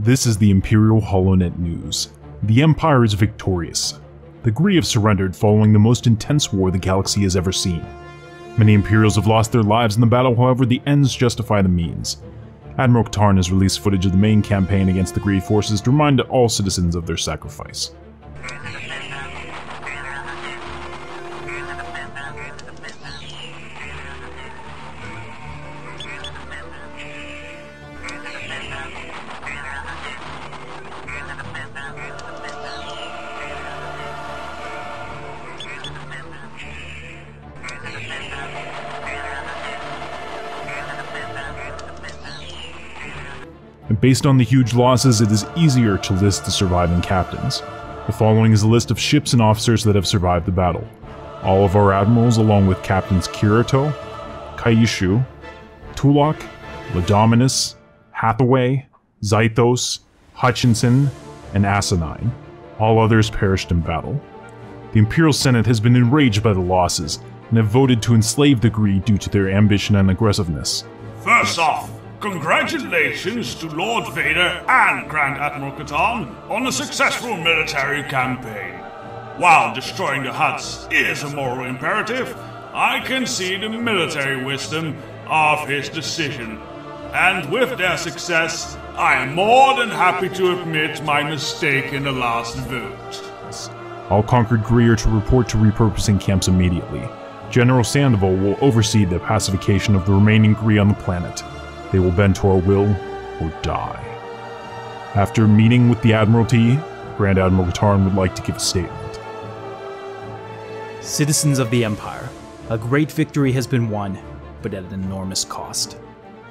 This is the Imperial HoloNet news. The Empire is victorious. The Gree have surrendered following the most intense war the galaxy has ever seen. Many Imperials have lost their lives in the battle, however the ends justify the means. Admiral Katarn has released footage of the main campaign against the Gree forces to remind all citizens of their sacrifice. And based on the huge losses, it is easier to list the surviving captains. The following is a list of ships and officers that have survived the battle. All of our admirals, along with Captains Kirito, Kaishu, Tulak, Ladominus, Hathaway, Zythos, Hutchinson, and Asinine. All others perished in battle. The Imperial Senate has been enraged by the losses, and have voted to enslave the Gree due to their ambition and aggressiveness. First off, congratulations to Lord Vader and Grand Admiral Katarn on a successful military campaign. While destroying the Hutts is a moral imperative, I can see the military wisdom of his decision. And with their success, I am more than happy to admit my mistake in the last vote. All conquered Gree are to report to repurposing camps immediately. General Sandoval will oversee the pacification of the remaining Gree on the planet. They will bend to our will or die. After meeting with the Admiralty, Grand Admiral Katarn would like to give a statement. Citizens of the Empire, a great victory has been won, but at an enormous cost.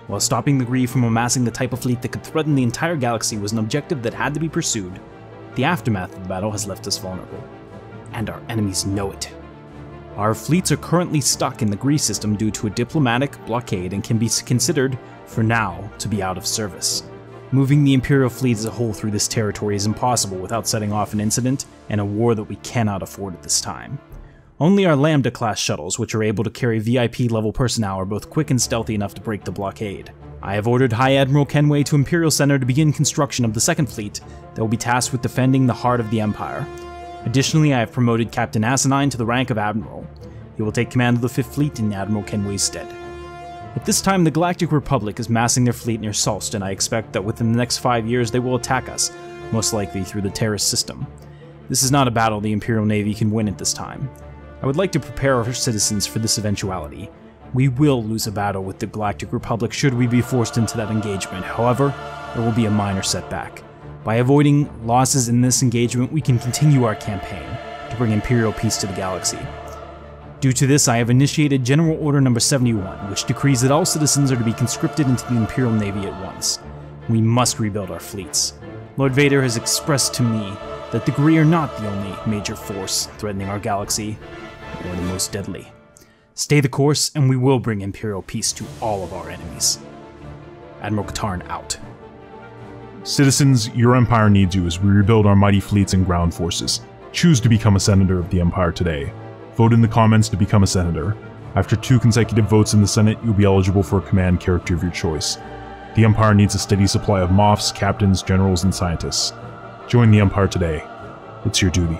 While stopping the Gree from amassing the type of fleet that could threaten the entire galaxy was an objective that had to be pursued, the aftermath of the battle has left us vulnerable. And our enemies know it. Our fleets are currently stuck in the Gree system due to a diplomatic blockade and can be considered, for now, to be out of service. Moving the Imperial fleet as a whole through this territory is impossible without setting off an incident and a war that we cannot afford at this time. Only our Lambda-class shuttles, which are able to carry VIP-level personnel, are both quick and stealthy enough to break the blockade. I have ordered High Admiral Kenway to Imperial Center to begin construction of the second fleet that will be tasked with defending the heart of the Empire. Additionally, I have promoted Captain Asinine to the rank of Admiral. He will take command of the 5th Fleet in Admiral Kenway's stead. At this time, the Galactic Republic is massing their fleet near Salst, and I expect that within the next 5 years they will attack us, most likely through the Terrace system. This is not a battle the Imperial Navy can win at this time. I would like to prepare our citizens for this eventuality. We will lose a battle with the Galactic Republic should we be forced into that engagement. However, there will be a minor setback. By avoiding losses in this engagement, we can continue our campaign to bring Imperial peace to the galaxy. Due to this, I have initiated General Order No. 71, which decrees that all citizens are to be conscripted into the Imperial Navy at once. We must rebuild our fleets. Lord Vader has expressed to me that the Gree are not the only major force threatening our galaxy, or the most deadly. Stay the course, and we will bring Imperial peace to all of our enemies. Admiral Katarn out. Citizens, your Empire needs you as we rebuild our mighty fleets and ground forces. Choose to become a Senator of the Empire today. Vote in the comments to become a Senator. After 2 consecutive votes in the Senate, you'll be eligible for a command character of your choice. The Empire needs a steady supply of Moffs, captains, generals, and scientists. Join the Empire today. It's your duty.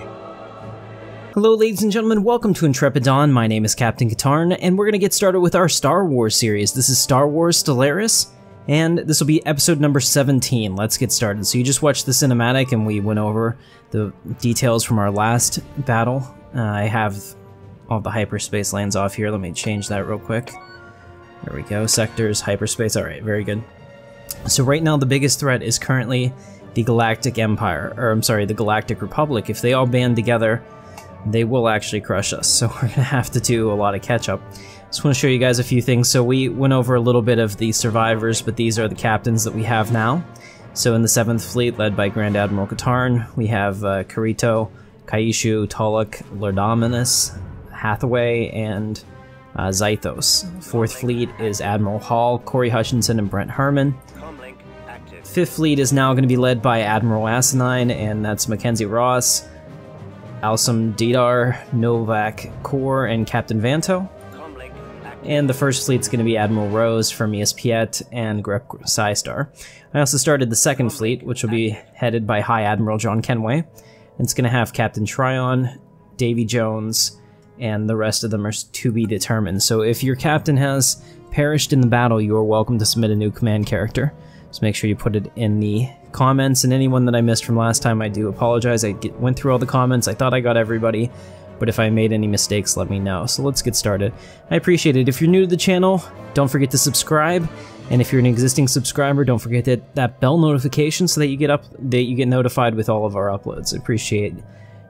Hello ladies and gentlemen, welcome to Intrepid. My name is Captain Katarn, and we're going to get started with our Star Wars series. This is Star Wars Stellaris, and this will be episode number 17. Let's get started. So you just watched the cinematic, and we went over the details from our last battle. I have all the hyperspace lanes off here. Let me change that real quick. There we go, sectors, hyperspace, alright, very good. So right now the biggest threat is currently the Galactic Empire, or I'm sorry, the Galactic Republic. If they all band together, they will actually crush us, so we're gonna have to do a lot of catch-up. Just want to show you guys a few things. So we went over a little bit of the survivors, but these are the captains that we have now. So in the 7th Fleet, led by Grand Admiral Katarn, we have Kirito, Kaishu, Tulak, Ladominus, Hathaway, and Zythos. 4th Fleet is Admiral Hall, Corey Hutchinson, and Brent Herman. 5th Fleet is now going to be led by Admiral Asinine, and that's Mackenzie Ross, Alsam Didar, Novak Kor, and Captain Vanto. And the first fleet's going to be Admiral Rose, Firmius Piet, and Grep Psystar. I also started the second fleet, which will be headed by High Admiral John Kenway. And it's going to have Captain Tryon, Davy Jones, and the rest of them are to be determined. So if your captain has perished in the battle, you are welcome to submit a new command character. So make sure you put it in the comments, and anyone that I missed from last time, I do apologize. I went through all the comments, I thought I got everybody, but if I made any mistakes, let me know. So let's get started. I appreciate it. If you're new to the channel, don't forget to subscribe, and if you're an existing subscriber, don't forget that bell notification so that you get notified with all of our uploads. I appreciate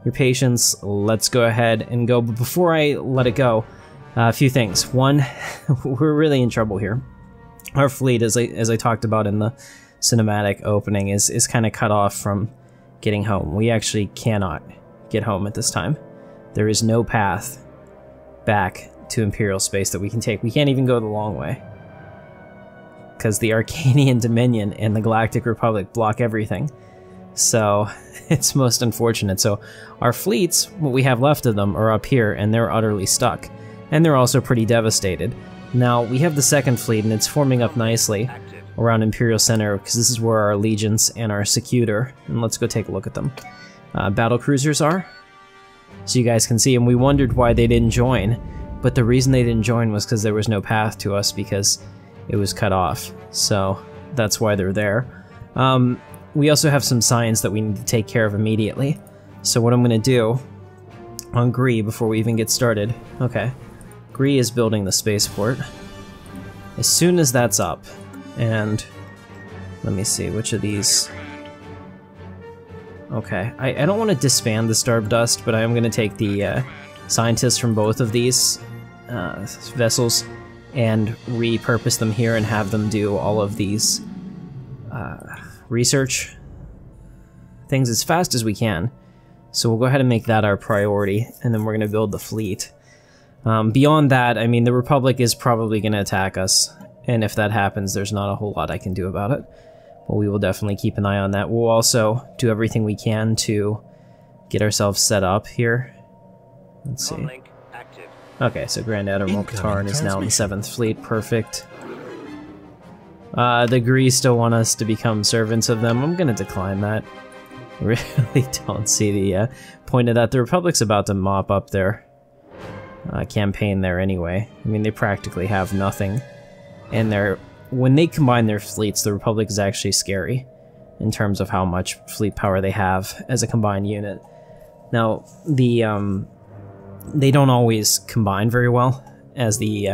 your patience. Let's go ahead and go, but before I let it go, a few things. One, we're really in trouble here. Our fleet, as I talked about in the cinematic opening, is kind of cut off from getting home. We actually cannot get home at this time. There is no path back to Imperial space that we can take. We can't even go the long way, because the Arcanian Dominion and the Galactic Republic block everything. So it's most unfortunate. So our fleets, what we have left of them, are up here, and they're utterly stuck. And they're also pretty devastated. Now, we have the second fleet, and it's forming up nicely around Imperial Center, because this is where our Allegiance and our Secutor, and let's go take a look at them, battle cruisers are. So you guys can see, and we wondered why they didn't join, but the reason they didn't join was because there was no path to us, because it was cut off. So that's why they're there. We also have some signs that we need to take care of immediately. So what I'm going to do on Gree, before we even get started, okay, Gree is building the spaceport. As soon as that's up, and let me see, which of these... Okay, I don't want to disband the Stardust, but I am going to take the scientists from both of these vessels and repurpose them here and have them do all of these research things as fast as we can. So we'll go ahead and make that our priority, and then we're going to build the fleet. Beyond that, I mean, the Republic is probably going to attack us, and if that happens, there's not a whole lot I can do about it. But we will definitely keep an eye on that. We'll also do everything we can to get ourselves set up here. Let's see. Okay, so Grand Admiral Katarn is now in the 7th Fleet. Perfect. The Gree still want us to become servants of them. I'm going to decline that. Really don't see the point of that. The Republic's about to mop up their campaign there anyway. I mean, they practically have nothing. And when they combine their fleets, the Republic is actually scary in terms of how much fleet power they have as a combined unit. Now, they don't always combine very well as the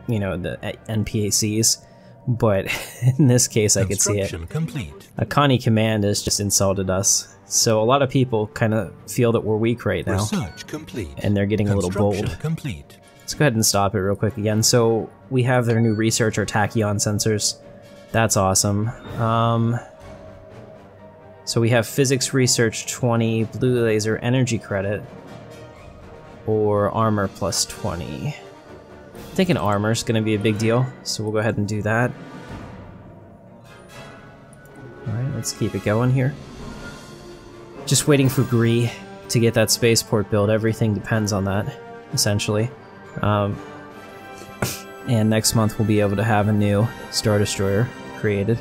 the NPACs, but in this case I could see it. A Connie command has just insulted us, so a lot of people kind of feel that we're weak right now, and they're getting a little bold. Let's go ahead and stop it real quick again. So we have their new research, our tachyon sensors. That's awesome. So we have physics research 20, blue laser energy credit, or armor plus 20. I'm thinking armor is going to be a big deal, so we'll go ahead and do that. Alright, let's keep it going here. Just waiting for Gree to get that spaceport built. Everything depends on that, essentially. And next month we'll be able to have a new Star Destroyer created.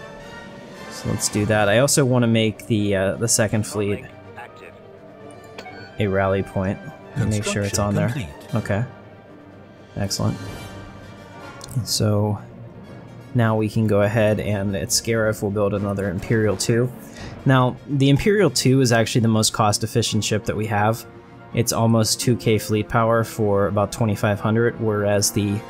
So let's do that. I also want to make the second fleet a rally point. Make sure it's on there. Okay. Excellent. So now we can go ahead and at Scarif we'll build another Imperial 2. Now, the Imperial 2 is actually the most cost-efficient ship that we have. It's almost 2k fleet power for about 2,500, whereas the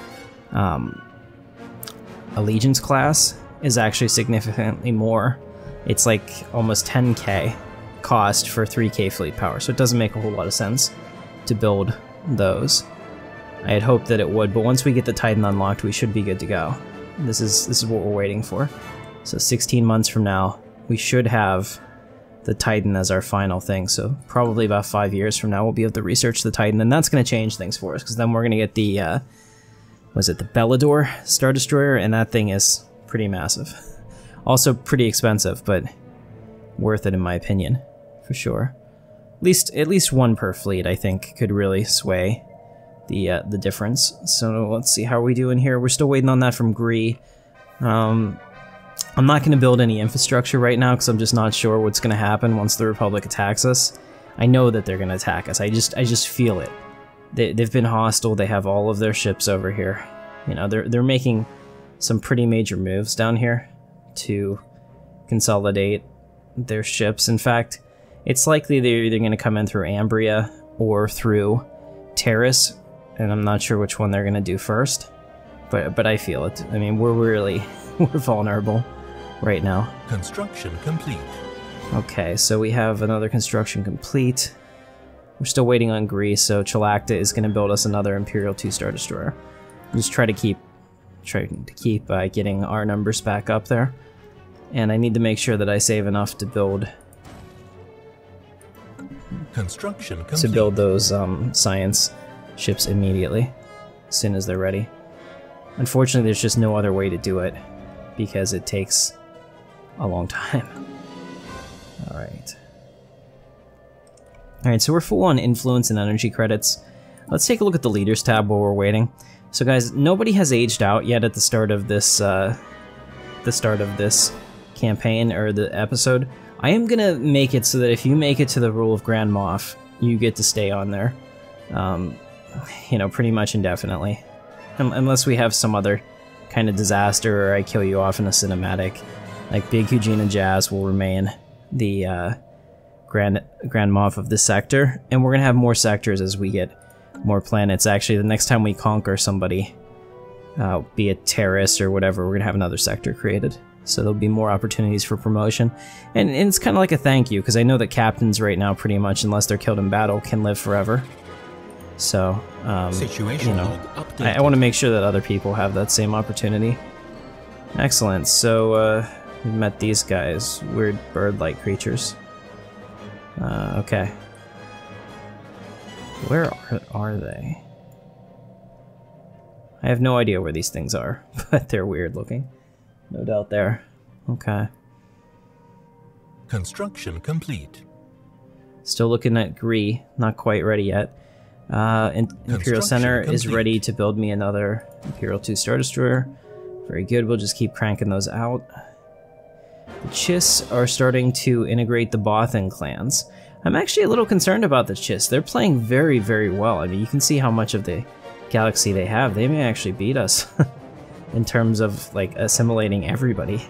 Allegiance class is actually significantly more. It's like almost 10k cost for 3k fleet power, so it doesn't make a whole lot of sense to build those. I had hoped that it would, but once we get the Titan unlocked, we should be good to go. This is what we're waiting for. So 16 months from now, we should have the Titan as our final thing, so probably about 5 years from now we'll be able to research the Titan, and that's going to change things for us, because then we're going to get the, was it the Bellador Star Destroyer, and that thing is pretty massive. Also pretty expensive, but worth it in my opinion, for sure. At least one per fleet, I think, could really sway the difference. So let's see, how are we doing here? We're still waiting on that from Gree. I'm not going to build any infrastructure right now because I'm just not sure what's going to happen once the Republic attacks us. I know that they're going to attack us. I just feel it. They've been hostile. They have all of their ships over here. You know, they're making some pretty major moves down here to consolidate their ships. In fact, it's likely they're either going to come in through Ambria or through Terrace, and I'm not sure which one they're going to do first. But I feel it. I mean, we're vulnerable right now. Construction complete. Okay, so we have another construction complete. We're still waiting on Gree, so Chalacta is going to build us another Imperial 2-star destroyer. Just try to keep getting our numbers back up there. And I need to make sure that I save enough to build construction complete. To build those science ships immediately, as soon as they're ready. Unfortunately, there's just no other way to do it because it takes a long time. Alright, so we're full on influence and energy credits. Let's take a look at the leaders tab while we're waiting. So guys, nobody has aged out yet at the start of this campaign or the episode. I am gonna make it so that if you make it to the rule of Grand Moff, you get to stay on there, you know, pretty much indefinitely. Unless we have some other kind of disaster or I kill you off in a cinematic, like Big Hugina Jazz will remain the Grand Moff of this sector, and we're gonna have more sectors as we get more planets. Actually, the next time we conquer somebody, be it terrorists or whatever, we're gonna have another sector created. So there'll be more opportunities for promotion, and it's kind of like a thank you because I know that captains right now, pretty much, unless they're killed in battle, can live forever. So, you know, I want to make sure that other people have that same opportunity. Excellent. So, we've met these guys, weird bird-like creatures. Okay. Where are they? I have no idea where these things are, but they're weird looking. No doubt there. Okay. Construction complete. Still looking at Gree, not quite ready yet. Imperial Senator is ready to build me another Imperial 2-star destroyer. Very good, we'll just keep cranking those out. The Chiss are starting to integrate the Bothan clans. I'm actually a little concerned about the Chiss. They're playing very, very well. I mean, you can see how much of the galaxy they have. They may actually beat us in terms of, like, assimilating everybody.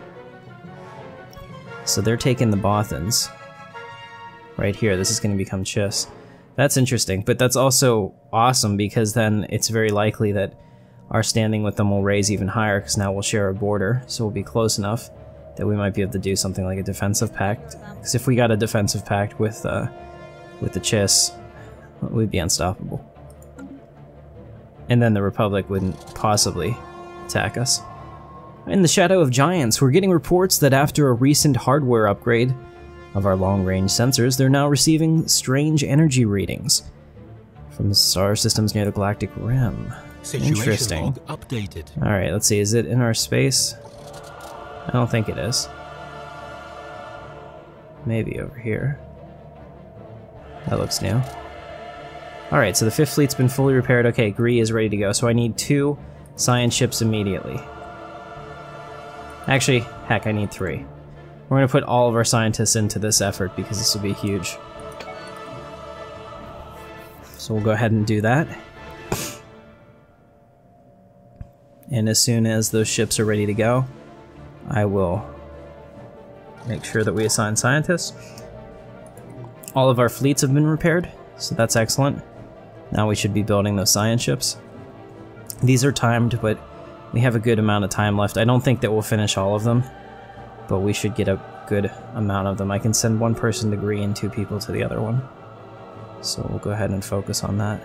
So they're taking the Bothans. Right here, this is going to become Chiss. That's interesting, but that's also awesome because then it's very likely that our standing with them will raise even higher because now we'll share a border, so we'll be close enough that we might be able to do something like a defensive pact. Because if we got a defensive pact with the Chiss, we'd be unstoppable. And then the Republic wouldn't possibly attack us. In the Shadow of Giants, we're getting reports that after a recent hardware upgrade of our long-range sensors, they're now receiving strange energy readings from the star systems near the Galactic Rim. Interesting. Updated. Alright, let's see, is it in our space? I don't think it is. Maybe over here. That looks new. Alright, so the 5th fleet's been fully repaired. Okay, Gree is ready to go, so I need 2 science ships immediately. Actually, heck, I need 3. We're going to put all of our scientists into this effort because this will be huge. So we'll go ahead and do that. And as soon as those ships are ready to go, I will make sure that we assign scientists. All of our fleets have been repaired, so that's excellent. Now we should be building those science ships. These are timed, but we have a good amount of time left. I don't think that we'll finish all of them, but we should get a good amount of them. I can send 1 person to Gree and 2 people to the other one. So we'll go ahead and focus on that.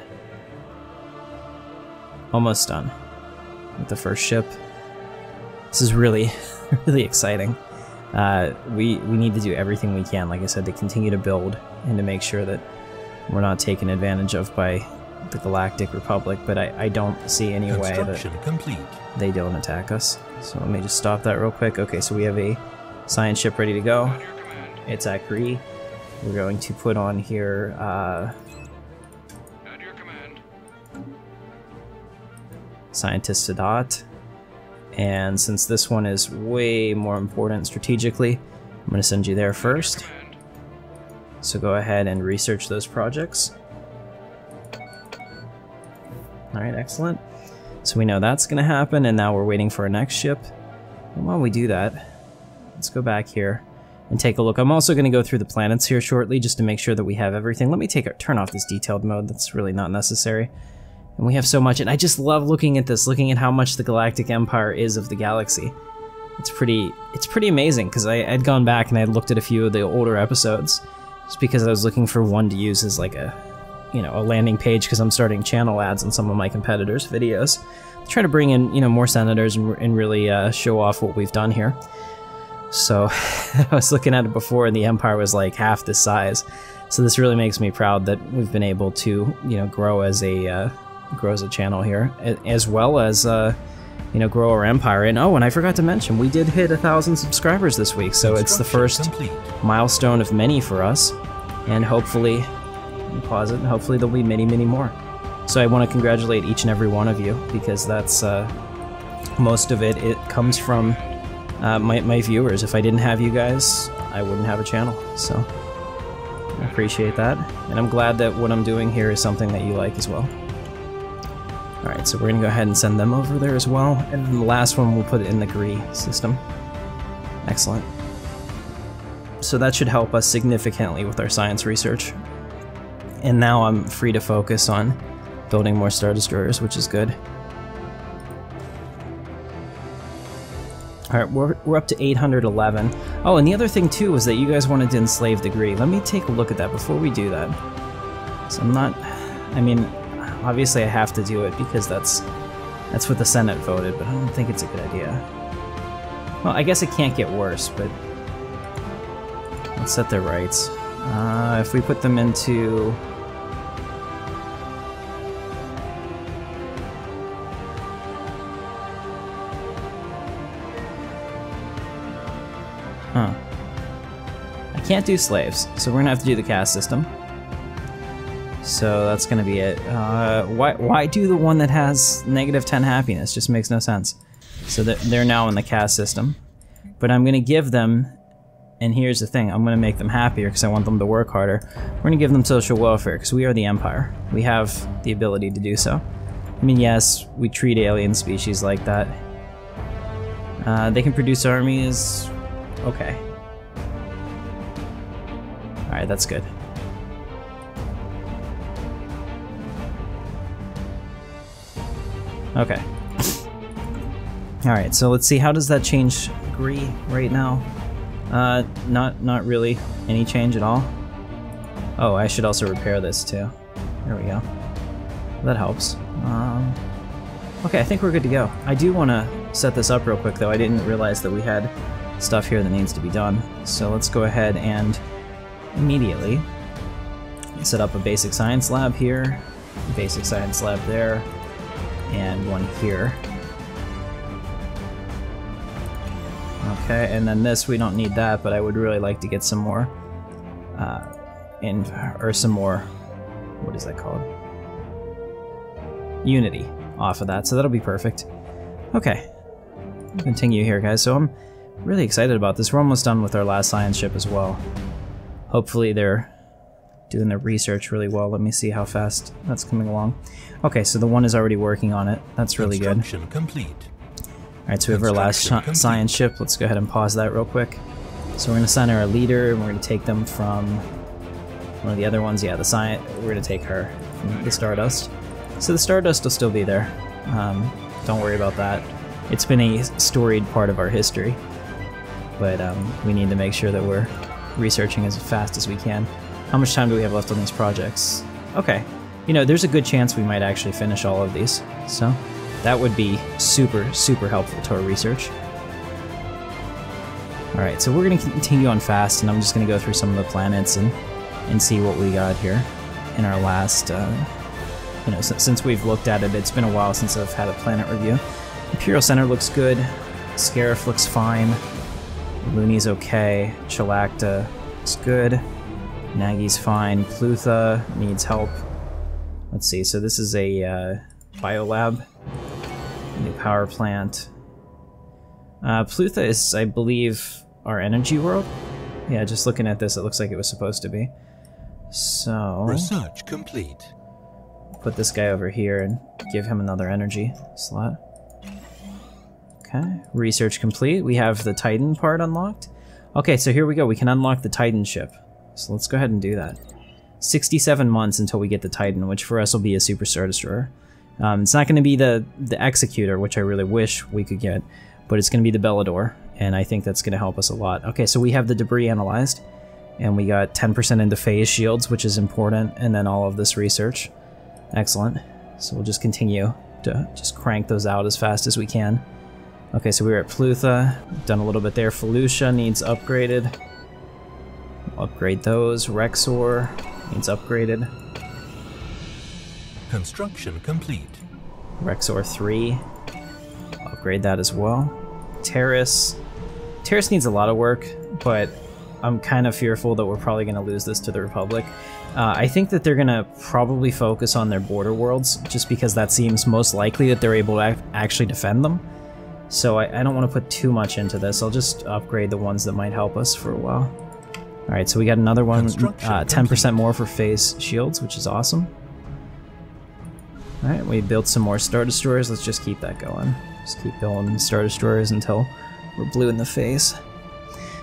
Almost done with the first ship. This is really, really exciting. We need to do everything we can, like I said, to continue to build and to make sure that we're not taken advantage of by the Galactic Republic, but I don't see any way that they don't attack us. So let me just stop that real quick. Okay, so we have a science ship ready to go. It's at Gree. We're going to put on here Scientist Sadat. And since this one is way more important strategically, I'm going to send you there first. So go ahead and research those projects. Alright, excellent. So we know that's going to happen, and now we're waiting for our next ship. And while we do that, let's go back here and take a look. I'm also going to go through the planets here shortly just to make sure that we have everything. Let me turn off this detailed mode. That's really not necessary. And we have so much, and I just love looking at this, looking at how much the Galactic Empire is of the galaxy. It's pretty amazing, because I'd gone back and I'd looked at a few of the older episodes, just because I was looking for one to use as like a landing page, because I'm starting channel ads on some of my competitors' videos. Try to bring in, more senators and really show off what we've done here. So I was looking at it before, and the Empire was like half this size. So this really makes me proud that we've been able to, grow as a channel here, as well as grow our empire. And oh, and I forgot to mention, we did hit 1,000 subscribers this week, so it's the first milestone of many for us, and hopefully, pause it, and hopefully there'll be many more. So I want to congratulate each and every one of you, because that's most of it comes from my viewers. If I didn't have you guys, I wouldn't have a channel, so I appreciate that, and I'm glad that what I'm doing here is something that you like as well. Alright, so we're going to go ahead and send them over there as well, and then the last one we'll put it in the Gree system. Excellent. So that should help us significantly with our science research. And now I'm free to focus on building more Star Destroyers, which is good. Alright, we're up to 811. Oh, and the other thing too was that you guys wanted to enslave the Gree. Let me take a look at that before we do that. So obviously I have to do it because that's what the Senate voted, but I don't think it's a good idea. Well, I guess it can't get worse, but let's set their rights. If we put them into... I can't do slaves, so we're gonna have to do the caste system. So that's gonna be it. Why do the one that has -10 happiness? Just makes no sense. So they're now in the caste system. But I'm gonna give them, and here's the thing, I'm gonna make them happier because I want them to work harder. We're gonna give them social welfare because we are the Empire. We have the ability to do so. I mean, yes, we treat alien species like that. They can produce armies. Okay. Alright, that's good. Okay. Alright, so let's see, how does that change Gree right now? Not really any change at all. Oh, I should also repair this too. There we go. That helps. Okay, I think we're good to go. I do want to set this up real quick though. I didn't realize that we had stuff here that needs to be done. So let's go ahead and immediately set up a basic science lab here, basic science lab there, and one here. Okay, and then this, we don't need that, but I would really like to get some more, some more, what is that called? Unity off of that, so that'll be perfect. Okay, we'll continue here, guys. So I'm really excited about this. We're almost done with our last science ship as well. Hopefully they're doing their research really well. Let me see how fast that's coming along. Okay, so the one is already working on it. That's really good. Construction complete. Alright, so we have our last science ship. Let's go ahead and pause that real quick. So we're going to assign her a leader, and we're going to take them from one of the other ones. Yeah, we're going to take her from the Stardust. So the Stardust will still be there. Don't worry about that. It's been a storied part of our history. But we need to make sure that we're researching as fast as we can. How much time do we have left on these projects? Okay. There's a good chance we might actually finish all of these. So that would be super, super helpful to our research. Alright, so we're going to continue on fast, and I'm just going to go through some of the planets and see what we got here in our last, since we've looked at it. It's been a while since I've had a planet review. Imperial Center looks good. Scarif looks fine. Looney's okay. Chalacta is good. Nagy's fine. Plutha needs help. Let's see, so this is a biolab. power plant. Plutha is, I believe, our energy world. Yeah, just looking at this, it looks like it was supposed to be. So... Research complete. Put this guy over here and give him another energy slot. Okay, research complete. We have the Titan part unlocked. Okay, so here we go. We can unlock the Titan ship. So let's go ahead and do that. 67 months until we get the Titan, which for us will be a Super Star Destroyer. It's not going to be the Executor, which I really wish we could get, but it's going to be the Bellador, and I think that's going to help us a lot. Okay, so we have the debris analyzed, and we got 10% into phase shields, which is important, and then all of this research. Excellent. So we'll just continue to just crank those out as fast as we can. Okay, so we were at Plutha, done a little bit there. Felucia needs upgraded. We'll upgrade those. Rexor needs upgraded. Construction complete. Rexor 3. Upgrade that as well. Terrace. Terrace needs a lot of work, but I'm kind of fearful that we're probably going to lose this to the Republic. I think that they're going to probably focus on their border worlds, just because that seems most likely that they're able to actually defend them. So I don't want to put too much into this. I'll just upgrade the ones that might help us for a while. Alright, so we got another one, 10% more for phase shields, which is awesome. Alright, we built some more Star Destroyers. Let's just keep that going. Just keep building Star Destroyers until we're blue in the face.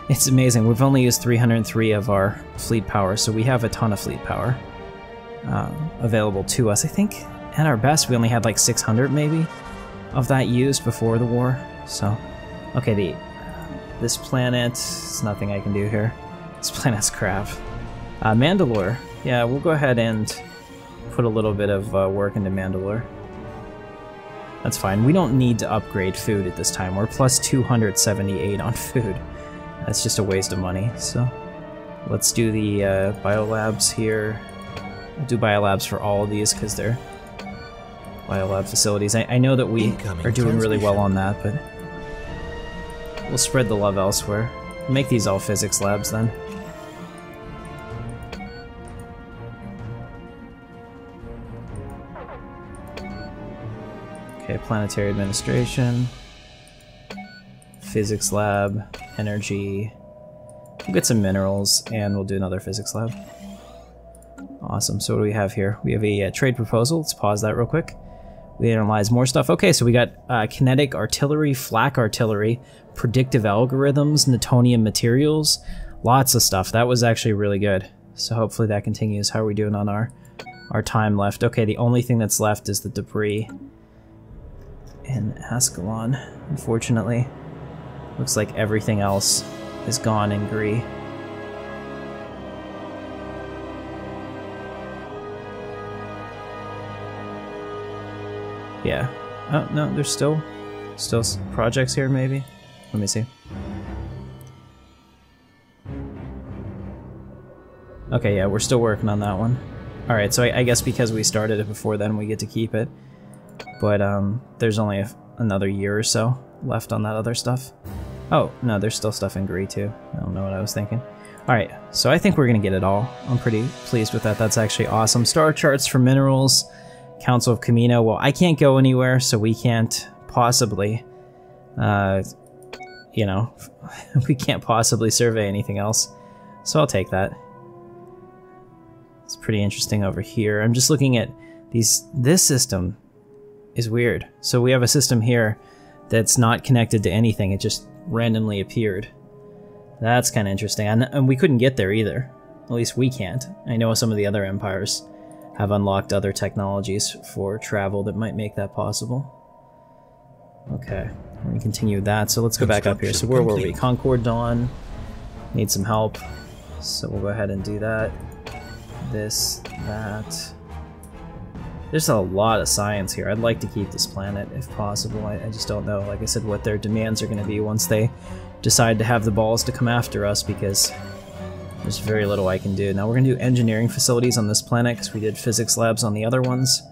It's amazing. We've only used 303 of our fleet power, so we have a ton of fleet power available to us. I think at our best we only had like 600 maybe of that used before the war. So, okay, this planet, there's nothing I can do here. This planet's crap. Mandalore, yeah, we'll go ahead and put a little bit of work into Mandalore. That's fine. We don't need to upgrade food at this time. We're plus 278 on food. That's just a waste of money, so let's do the biolabs here. We'll do biolabs for all of these because they're biolab facilities. I know that we are doing really well on that, but we'll spread the love elsewhere. Make these all physics labs then. Okay, planetary administration, physics lab, energy. We'll get some minerals, and we'll do another physics lab. Awesome. So what do we have here? We have a trade proposal. Let's pause that real quick. We analyze more stuff. Okay, so we got kinetic artillery, flak artillery, predictive algorithms, Newtonian materials, lots of stuff. That was actually really good. So hopefully that continues. How are we doing on our time left? Okay, the only thing that's left is the debris in Ascalon, unfortunately. Looks like everything else is gone in Gree. Yeah. Oh, no, there's still projects here, maybe? Let me see. Okay, yeah, we're still working on that one. Alright, so I guess because we started it before then, we get to keep it. But, there's only another year or so left on that other stuff. Oh, no, there's still stuff in Gree, too. I don't know what I was thinking. Alright, so I think we're gonna get it all. I'm pretty pleased with that. That's actually awesome. Star charts for minerals. Council of Camino. Well, I can't go anywhere, so we can't possibly, you know, we can't possibly survey anything else. So I'll take that. It's pretty interesting over here. I'm just looking at these. This system is weird. So we have a system here that's not connected to anything. It just randomly appeared. That's kind of interesting. And we couldn't get there either. At least we can't. I know some of the other empires have unlocked other technologies for travel that might make that possible. Okay, we're going to continue that. So let's go back up here. So where were we? Concord Dawn. Need some help. So we'll go ahead and do that. This, that. There's a lot of science here. I'd like to keep this planet if possible. I just don't know, like I said, what their demands are going to be once they decide to have the balls to come after us, because there's very little I can do. Now we're going to do engineering facilities on this planet because we did physics labs on the other ones.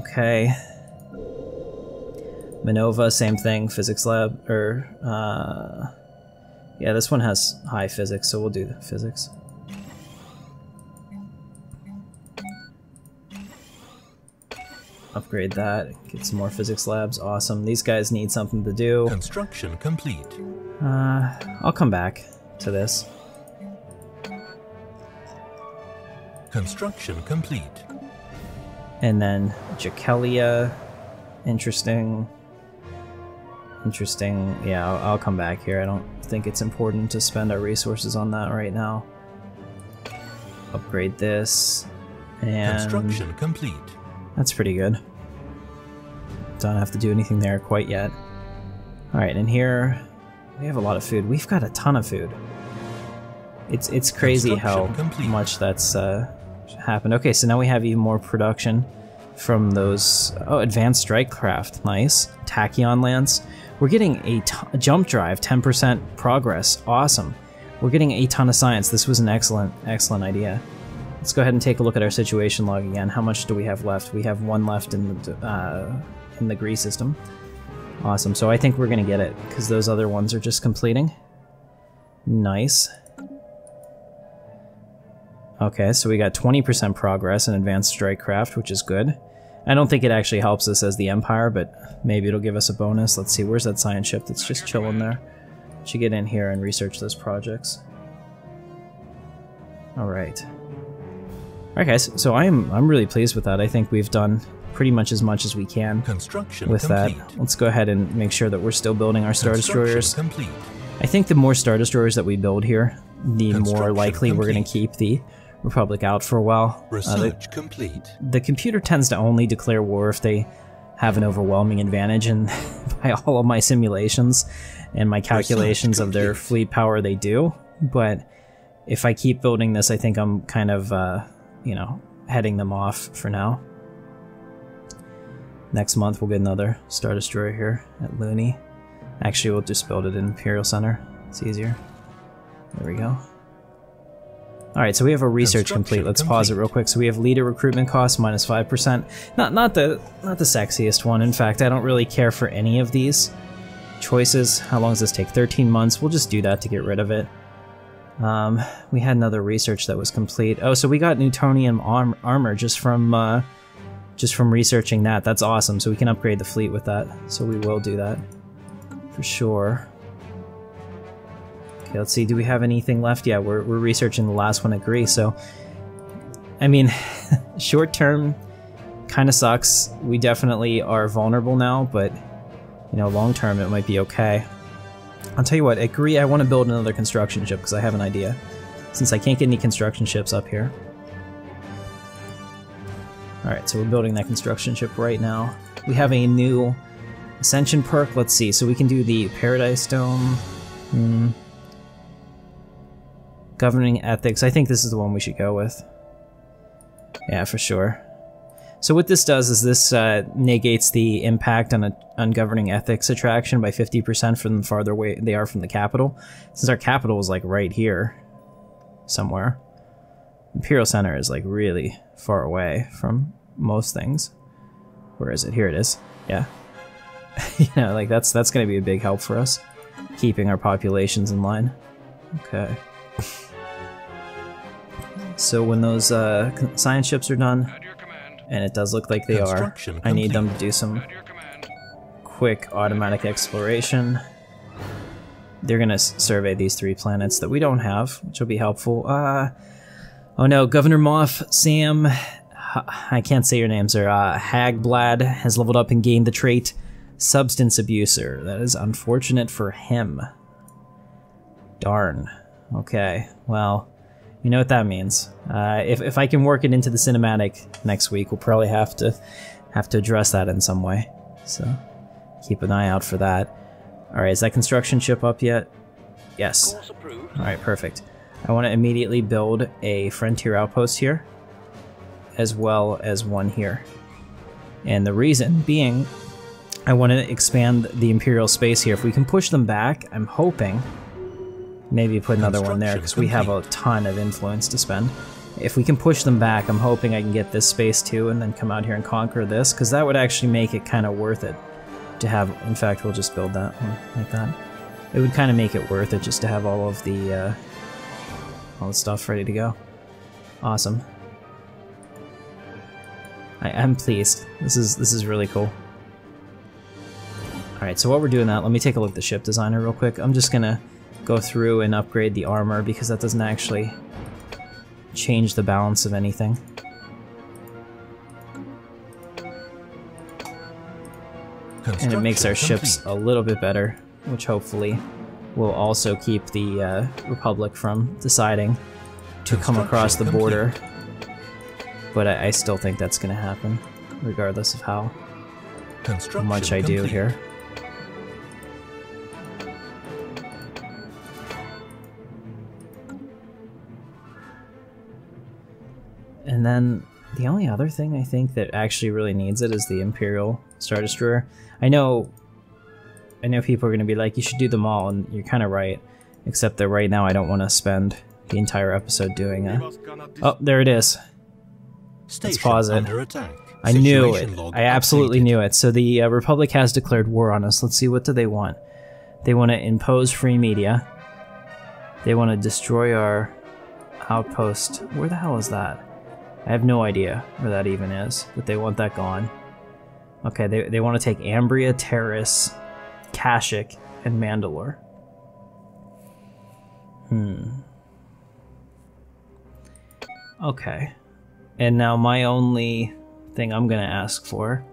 Okay. Minova, same thing, physics lab, or, yeah, this one has high physics, so we'll do the physics. upgrade that. Get some more physics labs. Awesome. These guys need something to do. Construction complete. I'll come back to this. Construction complete. And then Jakelia. Interesting. Interesting. Yeah, I'll come back here. I don't think it's important to spend our resources on that right now. Upgrade this. And Construction complete. that's pretty good. Don't have to do anything there quite yet. Alright, and here we have a lot of food. We've got a ton of food. It's crazy how much that's happened. Okay, so now we have even more production from those... Oh, advanced strike craft. Nice. Tachyon lands. We're getting a jump drive, 10% progress. Awesome. We're getting a ton of science. This was an excellent idea. Let's go ahead and take a look at our situation log again. How much do we have left? We have 1 left in the Gree system. Awesome. So I think we're going to get it, because those other ones are just completing. Nice. Okay, so we got 20% progress in advanced strike craft, which is good. I don't think it actually helps us as the Empire, but maybe it'll give us a bonus. Let's see, where's that science ship that's just chilling there? Should get in here and research those projects. Alright. Alright guys, so I'm really pleased with that. I think we've done pretty much as we can with that. Let's go ahead and make sure that we're still building our Star Destroyers. I think the more Star Destroyers that we build here, the more likely we're going to keep the Republic out for a while. Research complete. The computer tends to only declare war if they have an overwhelming advantage, and by all of my simulations and my calculations of their fleet power, they do. But if I keep building this, I think I'm kind of, you know, heading them off for now. Next month we'll get another Star Destroyer here at Looney. Actually, we'll just build it in Imperial Center. It's easier. There we go. Alright, so we have a research complete. Let's pause it real quick. So we have leader recruitment cost minus 5%. Not the sexiest one. In fact, I don't really care for any of these choices. How long does this take? 13 months. We'll just do that to get rid of it. We had another research that was complete. Oh, so we got Newtonian armor just from researching that. That's awesome. So we can upgrade the fleet with that. So we will do that for sure. Okay, let's see. Do we have anything left? Yeah, we're researching the last one at Gree. So, I mean, short term kind of sucks. We definitely are vulnerable now, but you know, long term it might be okay. I'll tell you what, at Gree I want to build another construction ship because I have an idea. Since I can't get any construction ships up here. Alright, so we're building that construction ship right now. We have a new Ascension perk. Let's see, so we can do the Paradise Dome. Governing ethics. I think this is the one we should go with. Yeah, for sure. So what this does is this negates the impact on governing ethics attraction by 50% from the farther away they are from the capital. Since our capital is like right here somewhere. Imperial Center is like really far away from most things. Where is it? Here it is. Yeah. You know, like that's going to be a big help for us, keeping our populations in line. Okay. So when those science ships are done, and it does look like they are, I need them to do some quick automatic exploration. They're going to survey these 3 planets that we don't have, which will be helpful. Oh no, Governor Moff, Sam, I can't say your name, sir. Hagblad has leveled up and gained the trait Substance Abuser. That is unfortunate for him. Darn. Okay, well, you know what that means. If I can work it into the cinematic next week, we'll probably have to address that in some way. So keep an eye out for that. Alright, is that construction ship up yet? Yes. Alright, perfect. I want to immediately build a frontier outpost here, as well as one here. And the reason being, I want to expand the Imperial space here. If we can push them back, I'm hoping maybe put another one there, because we have a ton of influence to spend. If we can push them back, I'm hoping I can get this space too, and then come out here and conquer this, because that would actually make it kind of worth it to have. In fact, we'll just build that one like that. It would kind of make it worth it just to have all the stuff ready to go. Awesome. I'm pleased. This is really cool. Alright, so while we're doing that, let me take a look at the ship designer real quick. I'm just gonna go through and upgrade the armor because that doesn't actually change the balance of anything. And it makes our ships a little bit better, which hopefully will also keep the Republic from deciding to come across the border. But I still think that's going to happen, regardless of how much I do here. And then the only other thing I think that actually really needs it is the Imperial Star Destroyer. I know people are going to be like, you should do them all, and you're kind of right. Except that right now I don't want to spend the entire episode doing it. Oh, there it is. Let's pause it. I knew it. I absolutely knew it. So the Republic has declared war on us. Let's see, what do they want? They want to impose free media. They want to destroy our outpost. Where the hell is that? I have no idea where that even is, but they want that gone. Okay, they want to take Ambria, Terrace, Kashyyyk, and Mandalore. Okay. And now my only thing I'm gonna ask for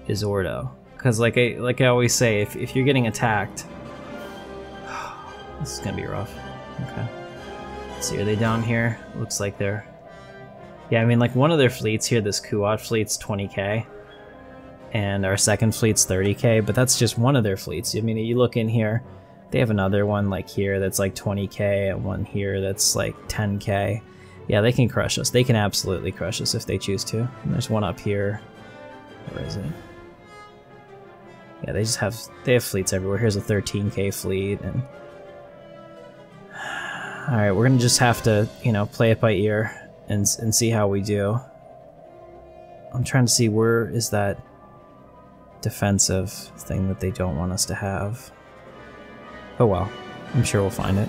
is Ordo. Because like I always say, if you're getting attacked, this is gonna be rough. Okay. Let's see, are they down here? Looks like they're... Yeah, I mean, like, one of their fleets here, this Kuat fleet's 20k, and our second fleet's 30k, but that's just one of their fleets. I mean, you look in here, they have another one, like, here that's, like, 20k, and one here that's, like, 10k. Yeah, they can crush us. They can absolutely crush us if they choose to. And there's one up here. Where is it? Yeah, they have fleets everywhere. Here's a 13k fleet, and... Alright, we're gonna just have to, you know, play it by ear. And see how we do. I'm trying to see where is that defensive thing that they don't want us to have. Oh well, I'm sure we'll find it.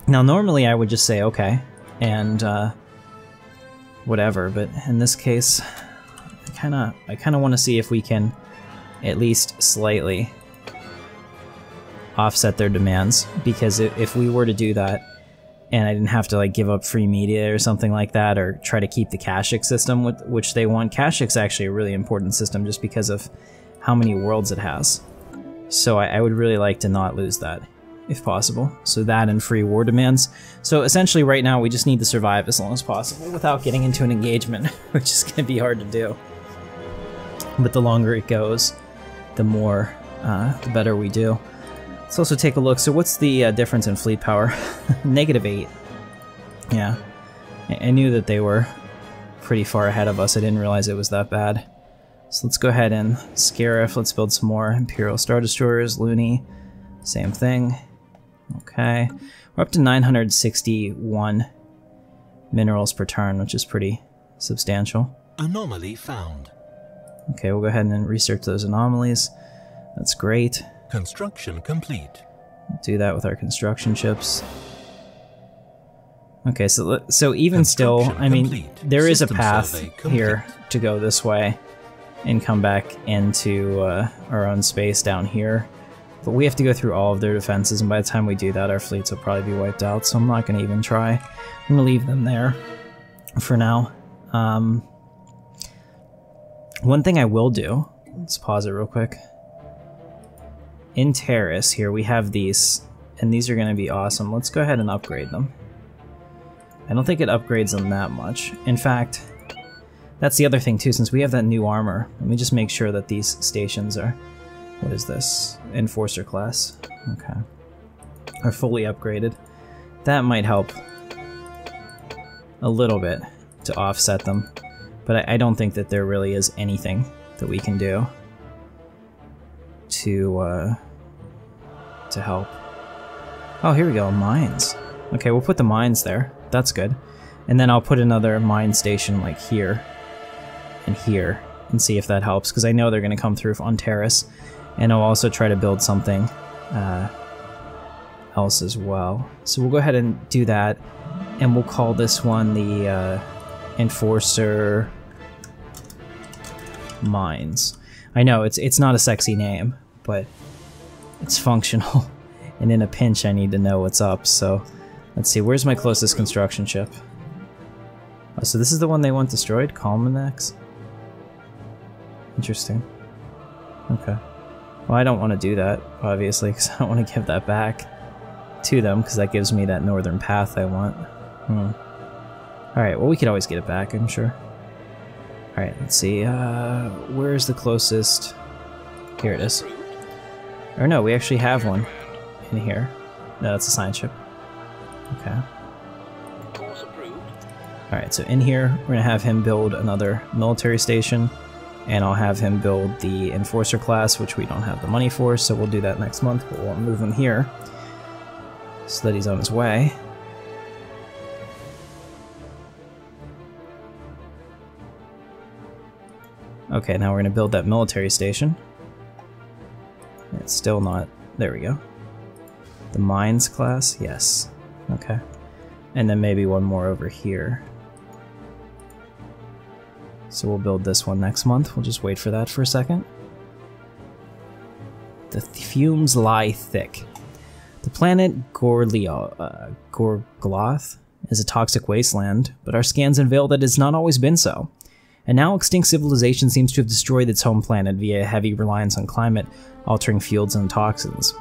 Now normally I would just say okay, and whatever, but in this case, I kinda want to see if we can at least slightly offset their demands, because if we were to do that, and I didn't have to like give up free media or something like that, or try to keep the Kashyyyk system, which they want. Kashyyyk's actually a really important system just because of how many worlds it has. So I would really like to not lose that, if possible. So that and free war demands. So essentially right now we just need to survive as long as possible without getting into an engagement, which is going to be hard to do. But the longer it goes, the more, the better we do. Let's also take a look. So what's the difference in fleet power? -8. Yeah. I knew that they were pretty far ahead of us. I didn't realize it was that bad. So let's go ahead and Scarif. Let's build some more Imperial Star Destroyers. Looney. Same thing. Okay. We're up to 961 minerals per turn, which is pretty substantial. Anomaly found. Okay, we'll go ahead and research those anomalies. That's great. Construction complete. Do that with our construction ships. Okay, so even still, I mean, there is a path here to go this way and come back into our own space down here. But we have to go through all of their defenses, and by the time we do that, our fleets will probably be wiped out, so I'm not going to even try. I'm going to leave them there for now. One thing I will do, let's pause it real quick. In Terrace here, we have these, and these are going to be awesome. Let's go ahead and upgrade them. I don't think it upgrades them that much. In fact, that's the other thing too, since we have that new armor. Let me just make sure that these stations are, what is this? Enforcer class. Okay. Are fully upgraded. That might help a little bit to offset them, but I don't think that there really is anything that we can do to help. Oh, here we go, mines. Okay, we'll put the mines there. That's good. And then I'll put another mine station like here and here and see if that helps, because I know they're going to come through on Terrace. And I'll also try to build something else as well. So we'll go ahead and do that, and we'll call this one the Enforcer Mines. I know, it's not a sexy name, but it's functional. And in a pinch, I need to know what's up, so... Let's see, where's my closest construction ship? Oh, so this is the one they want destroyed? Colmonex? Interesting. Okay. Well, I don't want to do that, obviously, because I don't want to give that back to them, because that gives me that northern path I want. Alright, well, we could always get it back, I'm sure. Alright, let's see, where's the closest... Here it is. Or no, we actually have one in here. No, that's a science ship. Okay. Alright, so in here, we're gonna have him build another military station, and I'll have him build the Enforcer class, which we don't have the money for, so we'll do that next month, but we'll move him here, so that he's on his way. Okay, now we're gonna build that military station. It's still not... There we go. The Mines class? Yes. Okay. And then maybe one more over here. So we'll build this one next month. We'll just wait for that for a second. The fumes lie thick. The planet Gorgloth is a toxic wasteland, but our scans unveil that it's not always been so. A now extinct civilization seems to have destroyed its home planet via heavy reliance on climate-altering fuels and toxins.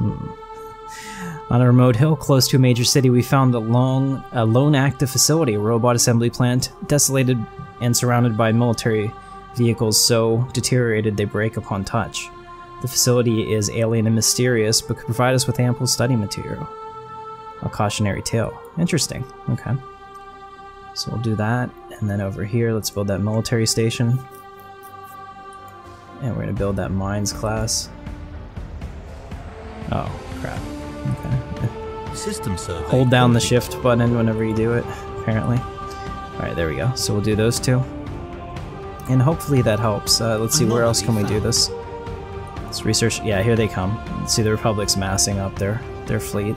On a remote hill close to a major city, we found a lone active facility, a robot assembly plant, desolated and surrounded by military vehicles so deteriorated they break upon touch. The facility is alien and mysterious, but could provide us with ample study material. A cautionary tale. Interesting. Okay. So we'll do that, and then over here, let's build that military station. And we're gonna build that Mines class. Oh, crap. Okay. System survey. Hold down the shift button whenever you do it, apparently. Alright, there we go. So we'll do those two. And hopefully that helps. Let's see, where else can we do this? Let's research. Yeah, here they come. Let's see, the Republic's massing up their fleet.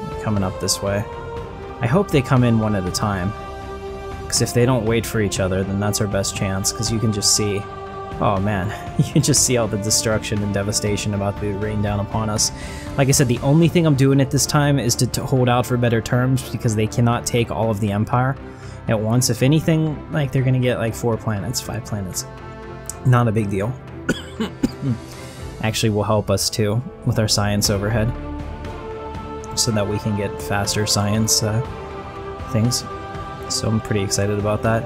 They're coming up this way. I hope they come in one at a time. Because if they don't wait for each other, then that's our best chance. Because you can just see... Oh man, you can just see all the destruction and devastation about to rain down upon us. Like I said, the only thing I'm doing at this time is to hold out for better terms, because they cannot take all of the Empire at once. If anything, like, they're gonna get like 4 planets, 5 planets. Not a big deal. Actually will help us too with our science overhead, so that we can get faster science things. So I'm pretty excited about that.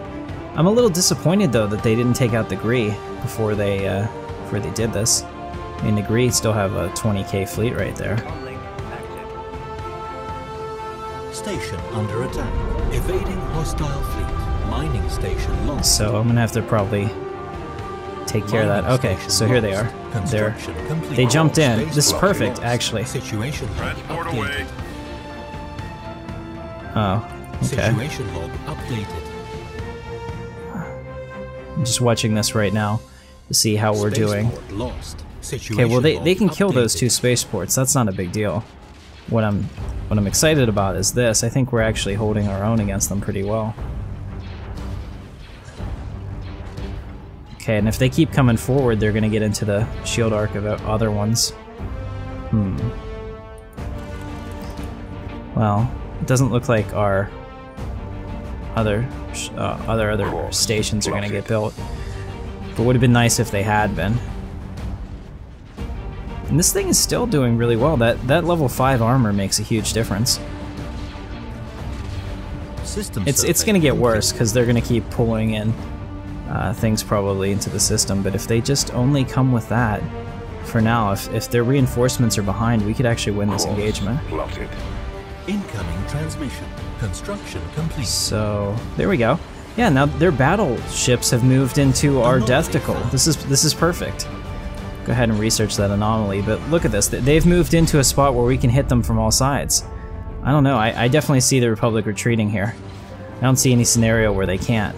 I'm a little disappointed though that they didn't take out the Gree before they did this. I mean, the Gree still have a 20k fleet right there. Station under attack. Evading hostile fleet. Mining station lost. So I'm gonna have to probably take care of that. Okay, so here they are. They jumped in. This is perfect, actually. Situation Transport away. Oh, okay. Situation log updated. I'm just watching this right now to see how we're doing. Lost. Okay, well they can kill those 2 spaceports. That's not a big deal. What I'm excited about is this. I think we're actually holding our own against them pretty well. Okay, and if they keep coming forward, they're gonna get into the shield arc of other ones. Well, it doesn't look like our other stations are gonna get built. But would have been nice if they had been. And this thing is still doing really well. That level 5 armor makes a huge difference. It's gonna get worse because they're gonna keep pulling in things probably into the system. But if they just only come with that for now, if their reinforcements are behind, we could actually win this engagement. Incoming transmission. Construction complete. So there we go. Yeah, now their battleships have moved into our Deathtical. This is perfect. Go ahead and research that anomaly, but look at this. They've moved into a spot where we can hit them from all sides. I don't know. I definitely see the Republic retreating here. I don't see any scenario where they can't.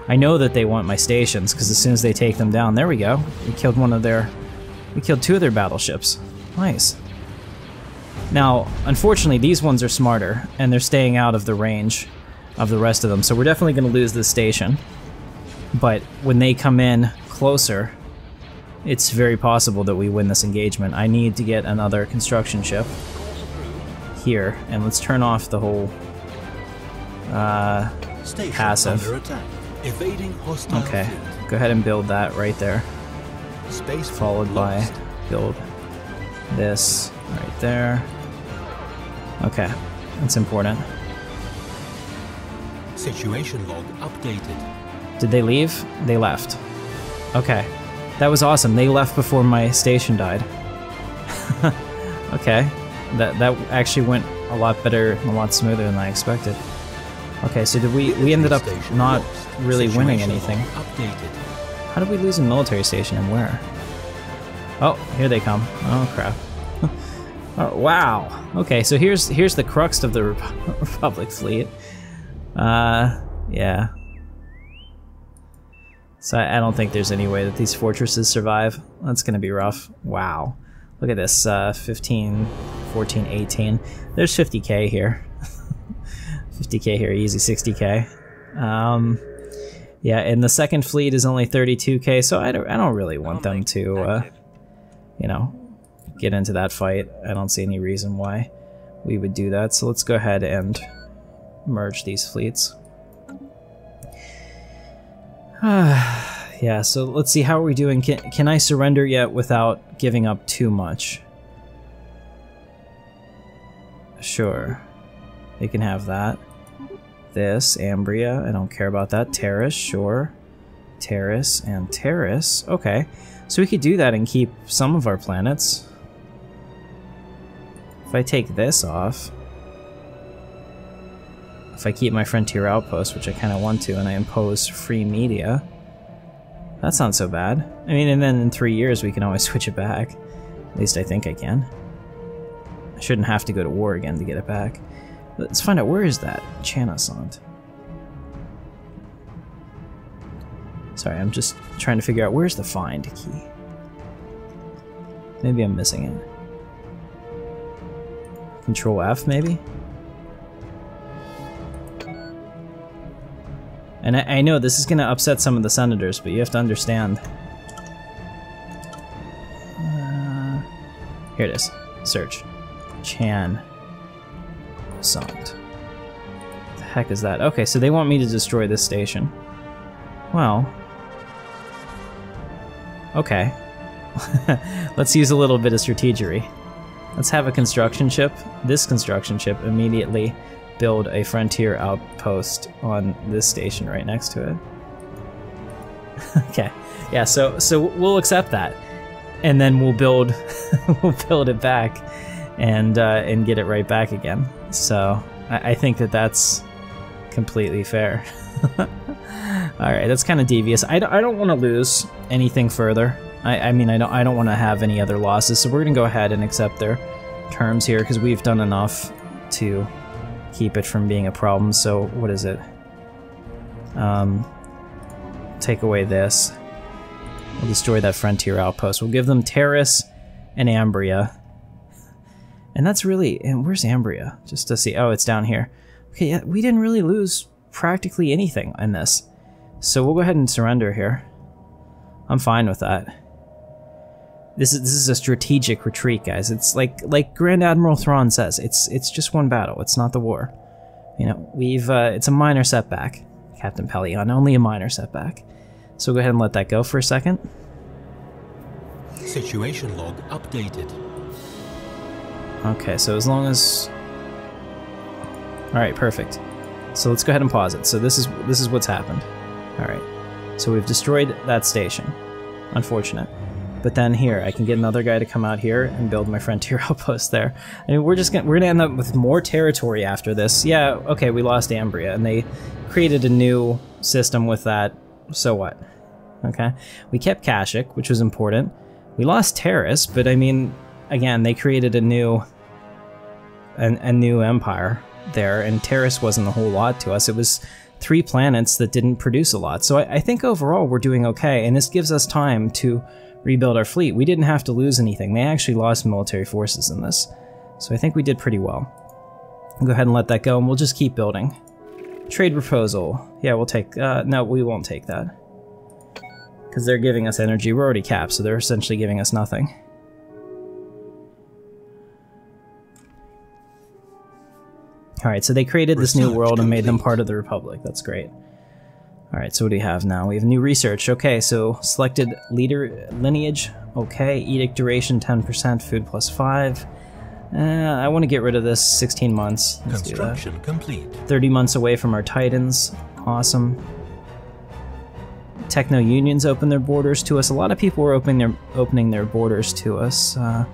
I know that they want my stations, because as soon as they take them down, there we go. We killed 2 of their battleships. Nice. Now, unfortunately, these ones are smarter, and they're staying out of the range of the rest of them. So we're definitely going to lose this station. But when they come in closer, it's very possible that we win this engagement. I need to get another construction ship here, and let's turn off the whole passive. Under attack. Evading hostile Okay, fleet. go ahead and build that right there. Space Followed by lost. build this right there. Okay, that's important. Situation log updated. Did they leave? They left. Okay, that was awesome. They left before my station died. Okay, that actually went a lot better, a lot smoother than I expected. Okay, so did we ended up not really winning anything. Updated. How did we lose a military station and where? Oh, here they come. Oh crap. Oh, wow. Okay, so here's the crux of the Republic fleet. Yeah. So I don't think there's any way that these fortresses survive. That's gonna be rough. Wow. Look at this, 15, 14, 18. There's 50k here. 50k here, easy 60k. Yeah, and the second fleet is only 32k, so I don't really want them to, you know, get into that fight. I don't see any reason why we would do that. So let's go ahead and merge these fleets. Yeah, so let's see, how are we doing? Can I surrender yet without giving up too much? Sure. They can have that. This, Ambria, I don't care about that. Terrace, sure. Terrace and Terrace. Okay, so we could do that and keep some of our planets. If I take this off, if I keep my frontier outpost, which I kind of want to, and I impose free media, that's not so bad. I mean, and then in 3 years we can always switch it back. At least I think I can. I shouldn't have to go to war again to get it back. Let's find out, where is that Chanasant? Sorry, I'm just trying to figure out where's the find key. Maybe I'm missing it. Control F, maybe? And I know this is going to upset some of the senators, but you have to understand. Here it is. Search. Chan. Sant. What the heck is that? Okay, so they want me to destroy this station. Well. Okay. Let's use a little bit of strategery. Let's have a construction ship. This construction ship immediately build a frontier outpost on this station right next to it. Okay, yeah, so we'll accept that, and then we'll build we'll build it back and get it right back again. So I think that's completely fair. All right, that's kind of devious. I don't want to lose anything further. I mean, I don't want to have any other losses. So we're gonna go ahead and accept their terms here because we've done enough to keep it from being a problem. So what is it? Take away this. We'll destroy that frontier outpost. We'll give them Terrace and Ambria. And that's really... And where's Ambria? Just to see... Oh, it's down here. Okay, yeah, we didn't really lose practically anything in this. So we'll go ahead and surrender here. I'm fine with that. This is a strategic retreat, guys. It's like Grand Admiral Thrawn says. It's just one battle. It's not the war. You know, it's a minor setback, Captain Pelion. Only a minor setback. So we'll go ahead and let that go for a second. Situation log updated. Okay, so as long as... Alright, perfect. So let's go ahead and pause it. So this is what's happened. Alright. So we've destroyed that station. Unfortunate. But then here, I can get another guy to come out here and build my frontier outpost there. I mean, we're gonna end up with more territory after this. Yeah, okay, we lost Ambria, and they created a new system with that. So what? Okay, we kept Kashyyyk, which was important. We lost Terrace, but I mean, again, they created a new empire there, and Terrace wasn't a whole lot to us. It was 3 planets that didn't produce a lot. So I think overall we're doing okay, and this gives us time to rebuild our fleet. We didn't have to lose anything. They actually lost military forces in this. So I think we did pretty well. I'll go ahead and let that go, and we'll just keep building. Trade proposal. Yeah, we'll take... no, we won't take that. Because they're giving us energy. We're already capped, so they're essentially giving us nothing. Alright, so they created this new world and made them part of the Republic. That's great. Alright, so what do we have now? We have new research. Okay, so selected leader lineage. Okay, edict duration 10%, food plus 5. I want to get rid of this 16 months. Let's Construction complete. 30 months away from our Titans. Awesome. Techno unions open their borders to us. A lot of people were opening their borders to us. The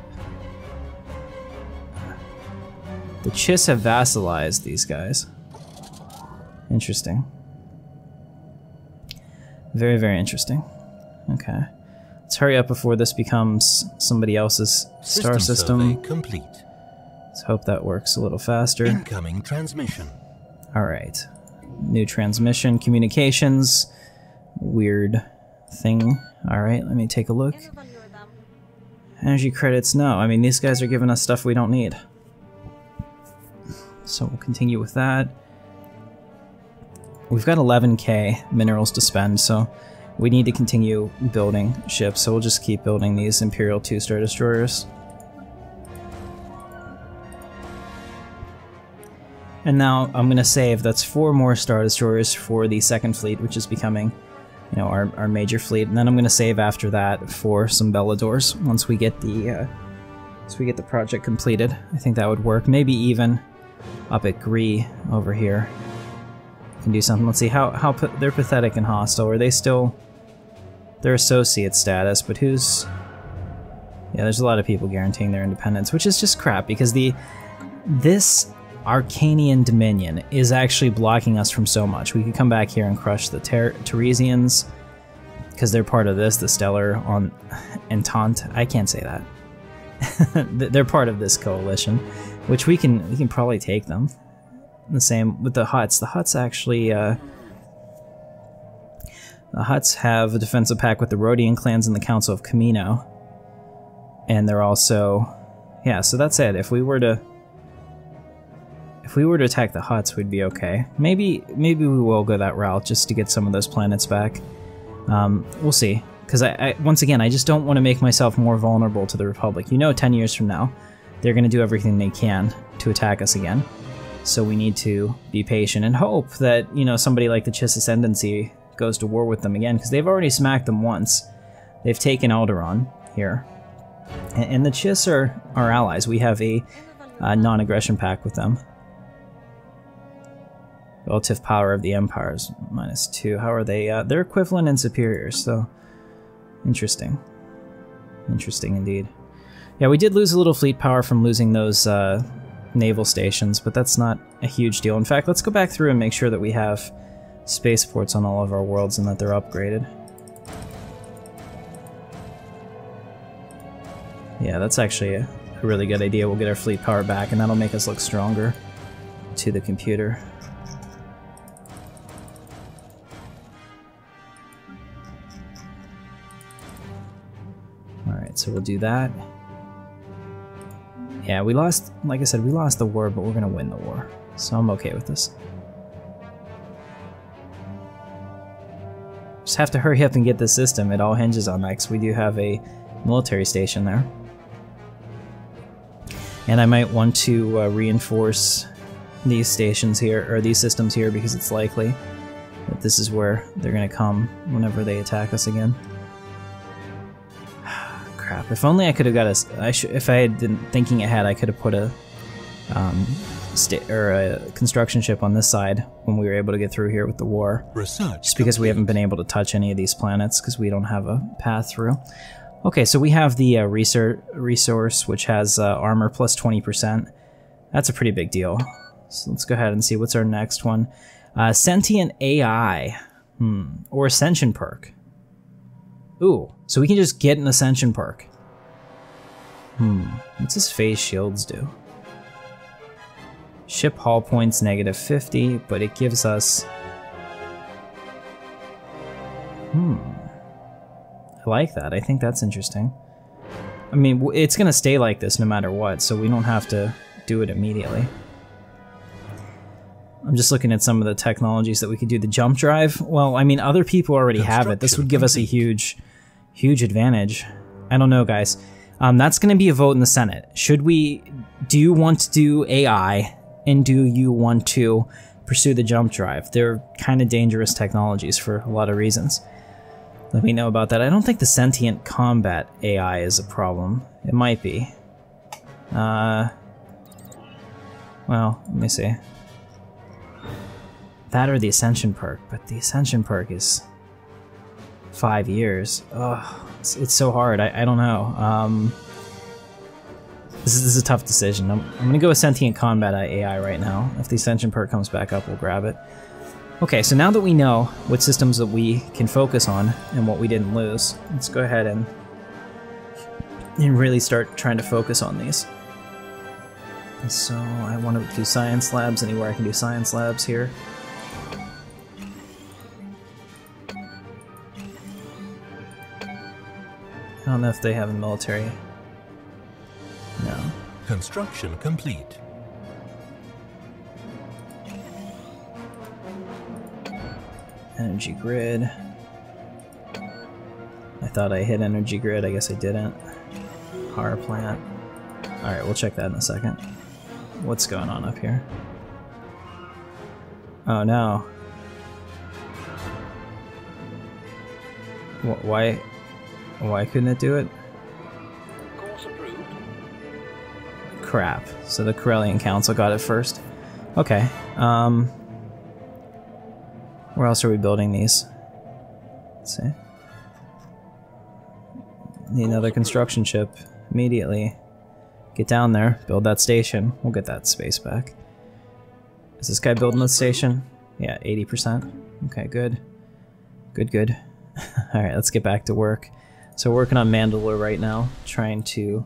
Chiss have vassalized these guys. Interesting. Very, very interesting. Okay. Let's hurry up before this becomes somebody else's star system. Survey complete. Let's hope that works a little faster. Incoming transmission. Alright. New transmission, communications. Weird thing. Alright, let me take a look. Energy credits, no. I mean, these guys are giving us stuff we don't need. So we'll continue with that. We've got 11k minerals to spend, so we need to continue building ships, so we'll just keep building these Imperial 2-star destroyers. And now I'm going to save, that's 4 more Star Destroyers for the second fleet, which is becoming, you know, our major fleet. And then I'm going to save after that for some Belladors once we get the project completed. I think that would work. Maybe even up at Gree over here. Can do something. Let's see how they're pathetic and hostile. Are they still? They're associate status, but who's? Yeah, there's a lot of people guaranteeing their independence, which is just crap because this Arcanian Dominion is actually blocking us from so much. We could come back here and crush the Teresians because they're part of this, the Stellar on Entente. I can't say that. They're part of this coalition, which we can probably take them. The same with the Hutts. The Hutts actually, the Hutts have a defensive pact with the Rhodian clans and the Council of Camino, and they're also, yeah. So that's it. If we were to attack the Hutts, we'd be okay. Maybe we will go that route just to get some of those planets back. We'll see. Because I once again, I just don't want to make myself more vulnerable to the Republic. You know, 10 years from now, they're going to do everything they can to attack us again. So we need to be patient and hope that, you know, somebody like the Chiss Ascendancy goes to war with them again, because they've already smacked them once. They've taken Alderaan here. And the Chiss are our allies. We have a non-aggression pact with them. Relative power of the Empire is -2. How are they? They're equivalent and superior, so interesting. Interesting indeed. Yeah, we did lose a little fleet power from losing those naval stations, but that's not a huge deal. In fact, let's go back through and make sure that we have spaceports on all of our worlds and that they're upgraded. Yeah, that's actually a really good idea. We'll get our fleet power back, and that'll make us look stronger to the computer. Alright, so we'll do that. Yeah, we lost, like I said, we lost the war, but we're going to win the war. So I'm okay with this. Just have to hurry up and get this system. It all hinges on that, because we do have a military station there. And I might want to reinforce these stations here, or these systems here, because it's likely that this is where they're going to come whenever they attack us again. Crap. If only I could have got if I had been thinking ahead, I could have put a construction ship on this side when we were able to get through here with the war. Research just because we haven't been able to touch any of these planets because we don't have a path through. Okay, so we have the resource, which has armor plus 20%. That's a pretty big deal. So let's go ahead and see what's our next one. Sentient AI. Or Ascension perk. Ooh, so we can just get an Ascension perk. What's his phase shields do? Ship hull points -50, but it gives us... I like that. I think that's interesting. I mean, it's going to stay like this no matter what, so we don't have to do it immediately. I'm just looking at some of the technologies that we could do. The jump drive, well, I mean, other people already have it. This would give us a huge advantage. I don't know, guys. That's going to be a vote in the Senate. Do you want to do AI, and do you want to pursue the jump drive? They're kind of dangerous technologies for a lot of reasons. Let me know about that. I don't think the sentient combat AI is a problem. It might be. Well, let me see. That or the Ascension perk, but the Ascension perk is 5 years. Ugh, it's so hard. I don't know. This is a tough decision. I'm gonna go with Sentient Combat AI right now. If the Ascension perk comes back up, we'll grab it. Okay, so now that we know what systems that we can focus on and what we didn't lose, let's go ahead and really start trying to focus on these. So I want to do science labs. Anywhere I can do science labs here. I don't know if they have a military. No. Construction complete. Energy grid. I thought I hit energy grid. I guess I didn't. Power plant. Alright, we'll check that in a second. What's going on up here? Oh no. Why couldn't it do it? Course approved. Crap. So the Corellian Council got it first. Okay. Where else are we building these? Let's see. Need another construction ship immediately. Get down there, build that station. We'll get that space back. Is this guy building the station? Yeah, 80%. Okay, good. Good. Alright, let's get back to work. So we're working on Mandalore right now, trying to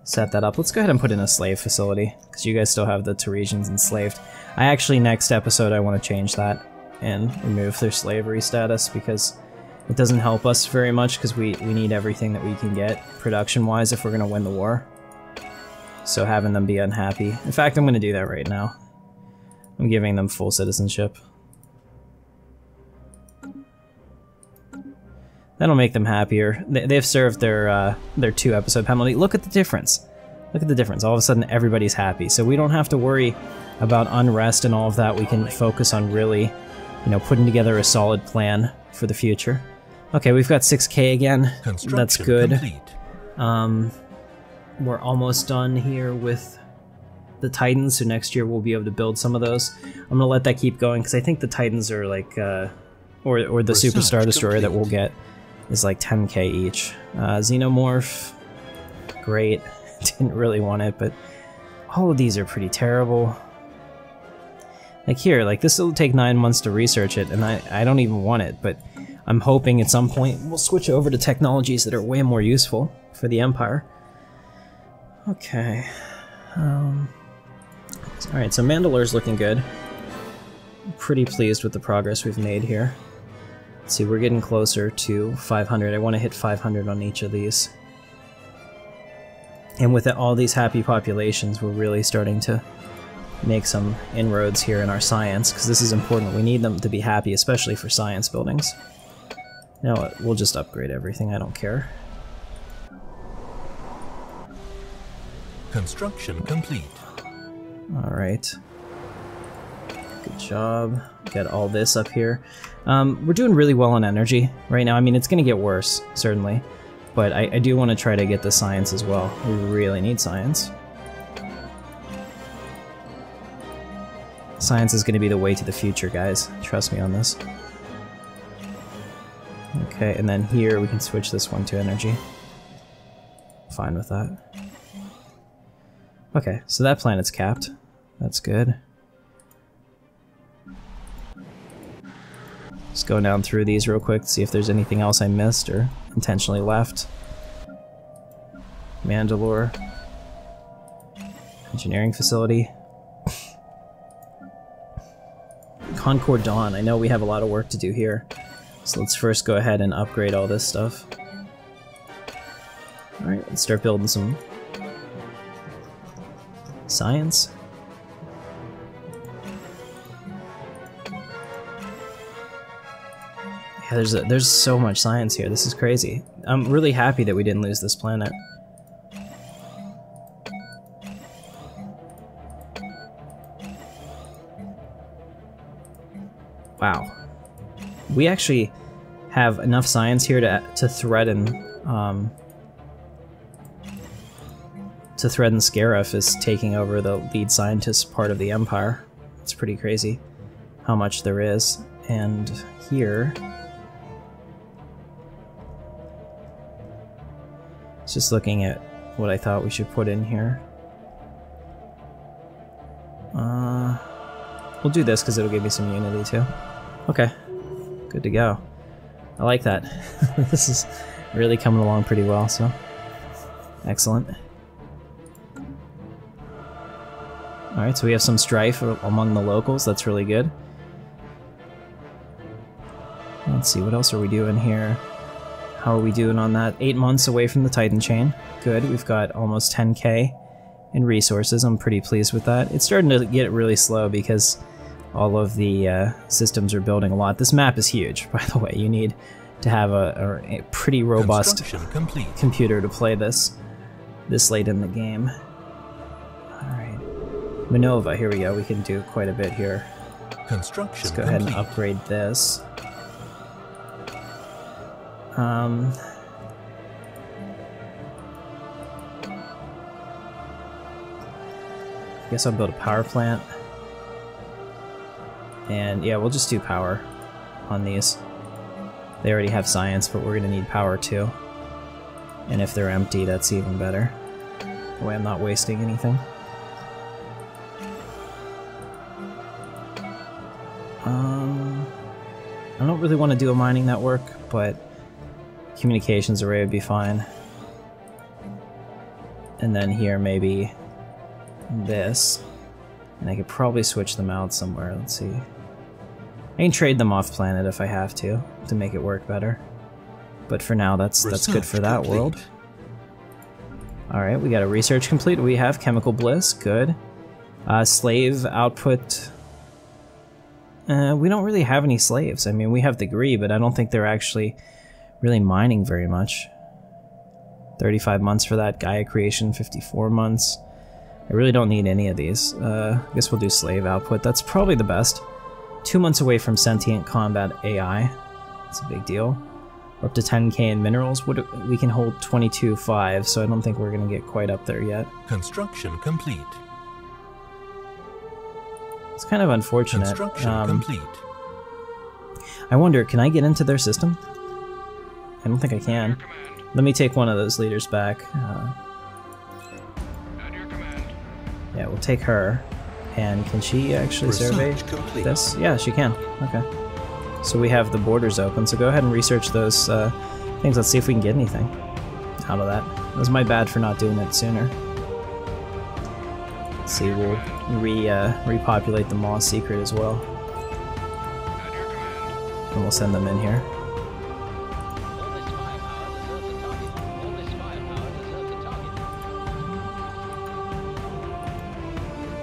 set that up. Let's go ahead and put in a slave facility, because you guys still have the Teresians enslaved. I actually, next episode, I want to change that and remove their slavery status, because it doesn't help us very much, because we need everything that we can get production-wise if we're going to win the war. So having them be unhappy. In fact, I'm going to do that right now. I'm giving them full citizenship. That'll make them happier. They've served their 2-episode penalty. Look at the difference. Look at the difference. All of a sudden, everybody's happy. So we don't have to worry about unrest and all of that. We can focus on really, putting together a solid plan for the future. Okay, we've got 6K again. That's good. Complete. We're almost done here with the Titans, so next year we'll be able to build some of those. I'm gonna let that keep going because I think the Titans are like, or the Super Star Destroyer that we'll get is like 10K each. Xenomorph, great. Didn't really want it, but all of these are pretty terrible. Like here, like this will take 9 months to research it, and I don't even want it, but I'm hoping at some point we'll switch over to technologies that are way more useful for the Empire. Okay. Alright, so Mandalore's looking good. I'm pretty pleased with the progress we've made here. Let's see, we're getting closer to 500. I want to hit 500 on each of these. And with all these happy populations, we're really starting to make some inroads here in our science, because this is important. We need them to be happy, especially for science buildings. You know what, we'll just upgrade everything, I don't care. Construction complete. Alright. Good job. Get all this up here. We're doing really well on energy right now. I mean, it's going to get worse, certainly. But I do want to try to get the science as well. We really need science. Science is going to be the way to the future, guys. Trust me on this. Okay, and then here we can switch this one to energy. Fine with that. Okay, so that planet's capped. That's good. Just go down through these real quick to see if there's anything else I missed or intentionally left. Mandalore. Engineering facility. Concord Dawn. I know we have a lot of work to do here. So let's first go ahead and upgrade all this stuff. Alright, let's start building some science. Yeah, there's so much science here. This is crazy. I'm really happy that we didn't lose this planet. Wow. We actually have enough science here to threaten Scarif as taking over the lead scientist part of the Empire. It's pretty crazy how much there is. And here, just looking at what I thought we should put in here. We'll do this because it'll give me some unity too. Okay, good to go. I like that. This is really coming along pretty well, so excellent. Alright, so we have some strife among the locals, that's really good. Let's see, what else are we doing here? How are we doing on that? 8 months away from the Titan chain. Good, we've got almost 10k in resources, I'm pretty pleased with that. It's starting to get really slow because all of the systems are building a lot. This map is huge, by the way. You need to have a pretty robust computer to play this late in the game. Alright. Manova, here we go. We can do quite a bit here. Let's go ahead and upgrade this. I guess I'll build a power plant. And yeah, we'll just do power on these. They already have science, but we're gonna need power too. And if they're empty, that's even better. That way I'm not wasting anything. I don't really want to do a mining network, but communications array would be fine. And then here maybe this. And I could probably switch them out somewhere. Let's see. I can trade them off planet if I have to make it work better. But for now, that's good for that world. Alright, we got a research complete. We have chemical bliss, good. Slave output. We don't really have any slaves. I mean, we have the Gree, but I don't think they're actually really mining very much. 35 months for that. Gaia creation, 54 months. I really don't need any of these. I guess we'll do slave output. That's probably the best. 2 months away from sentient combat AI. That's a big deal. We're up to 10k in minerals. We can hold 22.5, so I don't think we're going to get quite up there yet. Construction complete. It's kind of unfortunate. Construction complete. I wonder, can I get into their system? I don't think I can. Let me take one of those leaders back. Yeah, we'll take her. And can she actually survey this? Yeah, she can. Okay. So we have the borders open, so go ahead and research those things. Let's see if we can get anything out of that. It was my bad for not doing it sooner. Let's see, we'll repopulate the Maw secret as well. And we'll send them in here.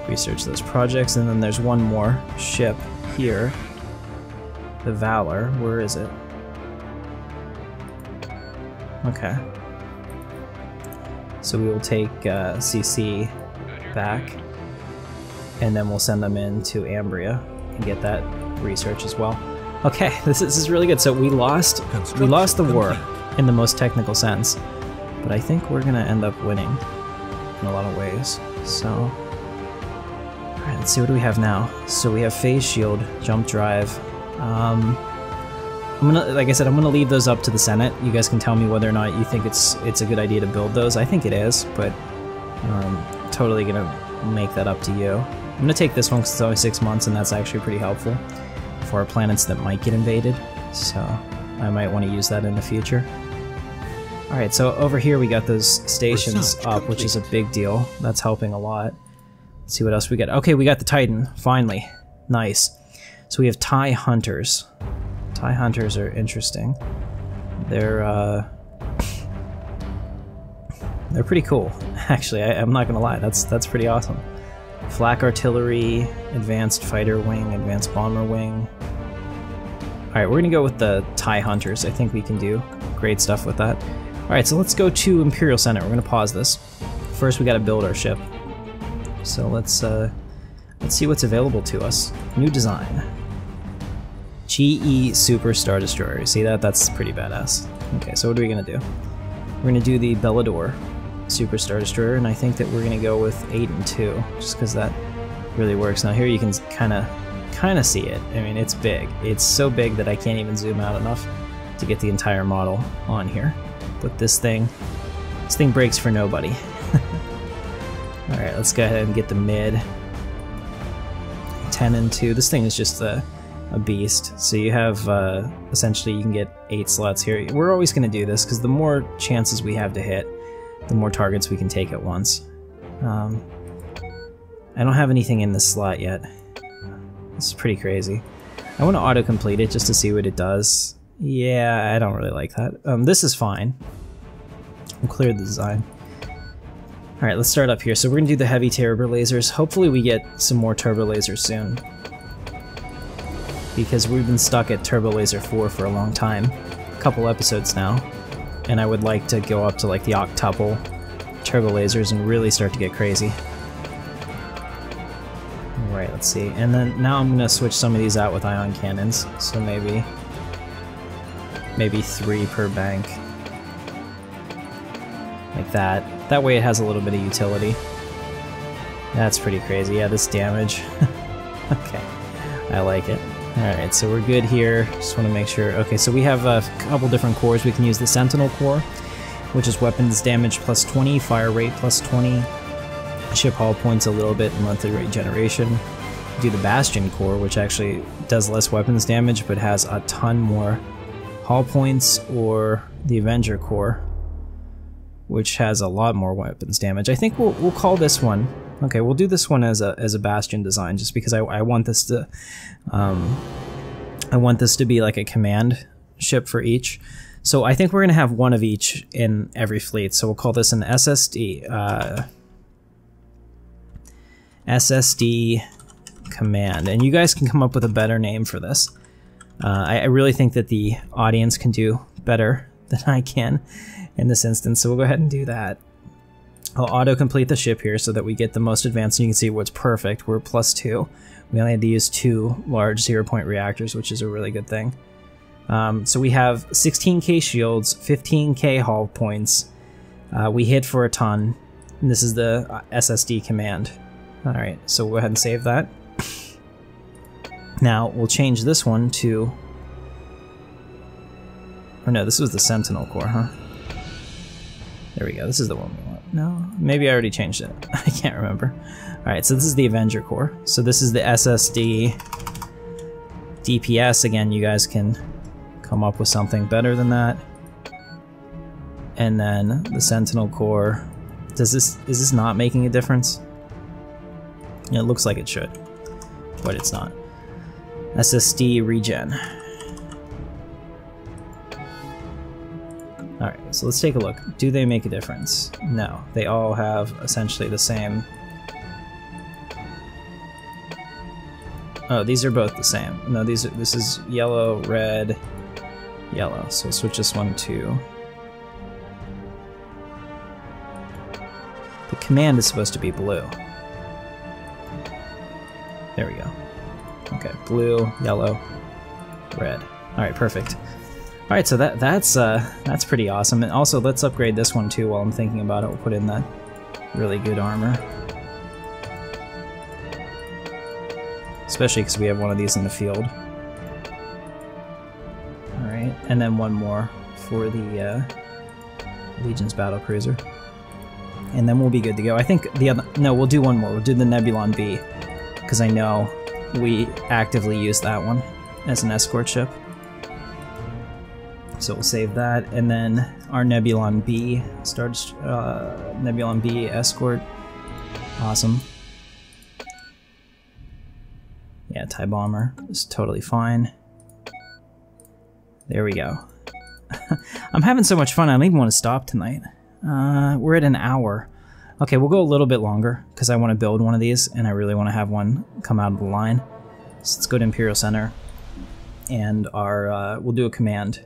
Research those projects, and then there's one more ship here. The Valor, where is it? Okay. So we will take CC back, and then we'll send them into Ambria and get that research as well. Okay, this is really good. So we lost the war in the most technical sense, but I think we're gonna end up winning in a lot of ways. So, all right, let's see, what do we have now? So we have phase shield, jump drive. I'm gonna, like I said, I'm gonna leave those up to the Senate. You guys can tell me whether or not you think it's a good idea to build those. I think it is, but totally gonna make that up to you. I'm gonna take this one because it's only 6 months, and that's actually pretty helpful for our planets that might get invaded. So I might want to use that in the future. All right, so over here we got those stations up, which is a big deal. That's helping a lot. Let's see what else we got. Okay, we got the Titan finally. Nice. So we have TIE Hunters. TIE Hunters are interesting. They're pretty cool, actually. I'm not gonna lie. That's pretty awesome. Flak artillery, advanced fighter wing, advanced bomber wing. Alright, we're gonna go with the TIE Hunters. I think we can do great stuff with that. Alright, so let's go to Imperial Senator. We're gonna pause this. First, we gotta build our ship. So let's see what's available to us. New design. GE Super Star Destroyer. See that? That's pretty badass. Okay, so what are we gonna do? We're gonna do the Bellador Super Star Destroyer, and I think that we're gonna go with 8 and 2, just because that really works. Now here you can kind of see it. I mean, it's big. It's so big that I can't even zoom out enough to get the entire model on here. But this thing breaks for nobody. Alright, let's go ahead and get the mid. 10 and 2. This thing is just a beast. So you have, essentially you can get 8 slots here. We're always going to do this, because the more chances we have to hit, the more targets we can take at once. I don't have anything in this slot yet. This is pretty crazy. I want to auto-complete it just to see what it does. Yeah, I don't really like that. This is fine. We'll clear the design. Alright, let's start up here. So we're going to do the heavy turbo lasers. Hopefully we get some more turbo lasers soon, because we've been stuck at Turbo Laser 4 for a long time. A couple episodes now. And I would like to go up to like the octuple turbo lasers and really start to get crazy. Alright, let's see. And then now I'm going to switch some of these out with ion cannons. So maybe 3 per bank. Like that. That way it has a little bit of utility. That's pretty crazy. Yeah, this damage. Okay, I like it. Alright, so we're good here. Just want to make sure. Okay, so we have a couple different cores. We can use the Sentinel core, which is weapons damage plus 20, fire rate plus 20, ship hull points a little bit, and monthly regeneration. Do the Bastion core, which actually does less weapons damage but has a ton more hull points, or the Avenger core, which has a lot more weapons damage. I think we'll call this one. Okay, we'll do this one as a Bastion design, just because I want this to be like a command ship for each. So I think we're gonna have one of each in every fleet. So we'll call this an SSD command, and you guys can come up with a better name for this. I really think that the audience can do better than I can in this instance, so we'll go ahead and do that. I'll auto-complete the ship here so that we get the most advanced, and you can see what's perfect. We're +2. We only had to use 2 large 0-point reactors, which is a really good thing. So we have 16k shields, 15k hull points. We hit for a ton, and this is the SSD command. Alright, so we'll go ahead and save that. Now, we'll change this one to... Oh no, this was the Sentinel core, huh? There we go, this is the one we want. No, maybe I already changed it. I can't remember. Alright, so this is the Avenger core. So this is the SSD DPS. Again, you guys can come up with something better than that. And then the Sentinel core. Is this not making a difference? It looks like it should, but it's not. SSD regen. Alright, so let's take a look. Do they make a difference? No. They all have essentially the same... Oh, these are both the same. No, this is yellow, red, yellow. So we'll switch this one to... The command is supposed to be blue. There we go. Okay, blue, yellow, red. Alright, perfect. Alright, so that's pretty awesome. And also, let's upgrade this one too while I'm thinking about it. We'll put in that really good armor. Especially because we have one of these in the field. Alright, and then one more for the Legion's battlecruiser. And then we'll be good to go. I think the other... No, we'll do one more. We'll do the Nebulon B. Because I know we actively use that one as an escort ship. So we'll save that, and then our Nebulon B starts. Nebulon B escort, awesome. Yeah, TIE bomber is totally fine. There we go. I'm having so much fun. I don't even want to stop tonight. We're at an hour. Okay, we'll go a little bit longer because I want to build one of these, and I really want to have one come out of the line. So let's go to Imperial Center. and our we'll do a command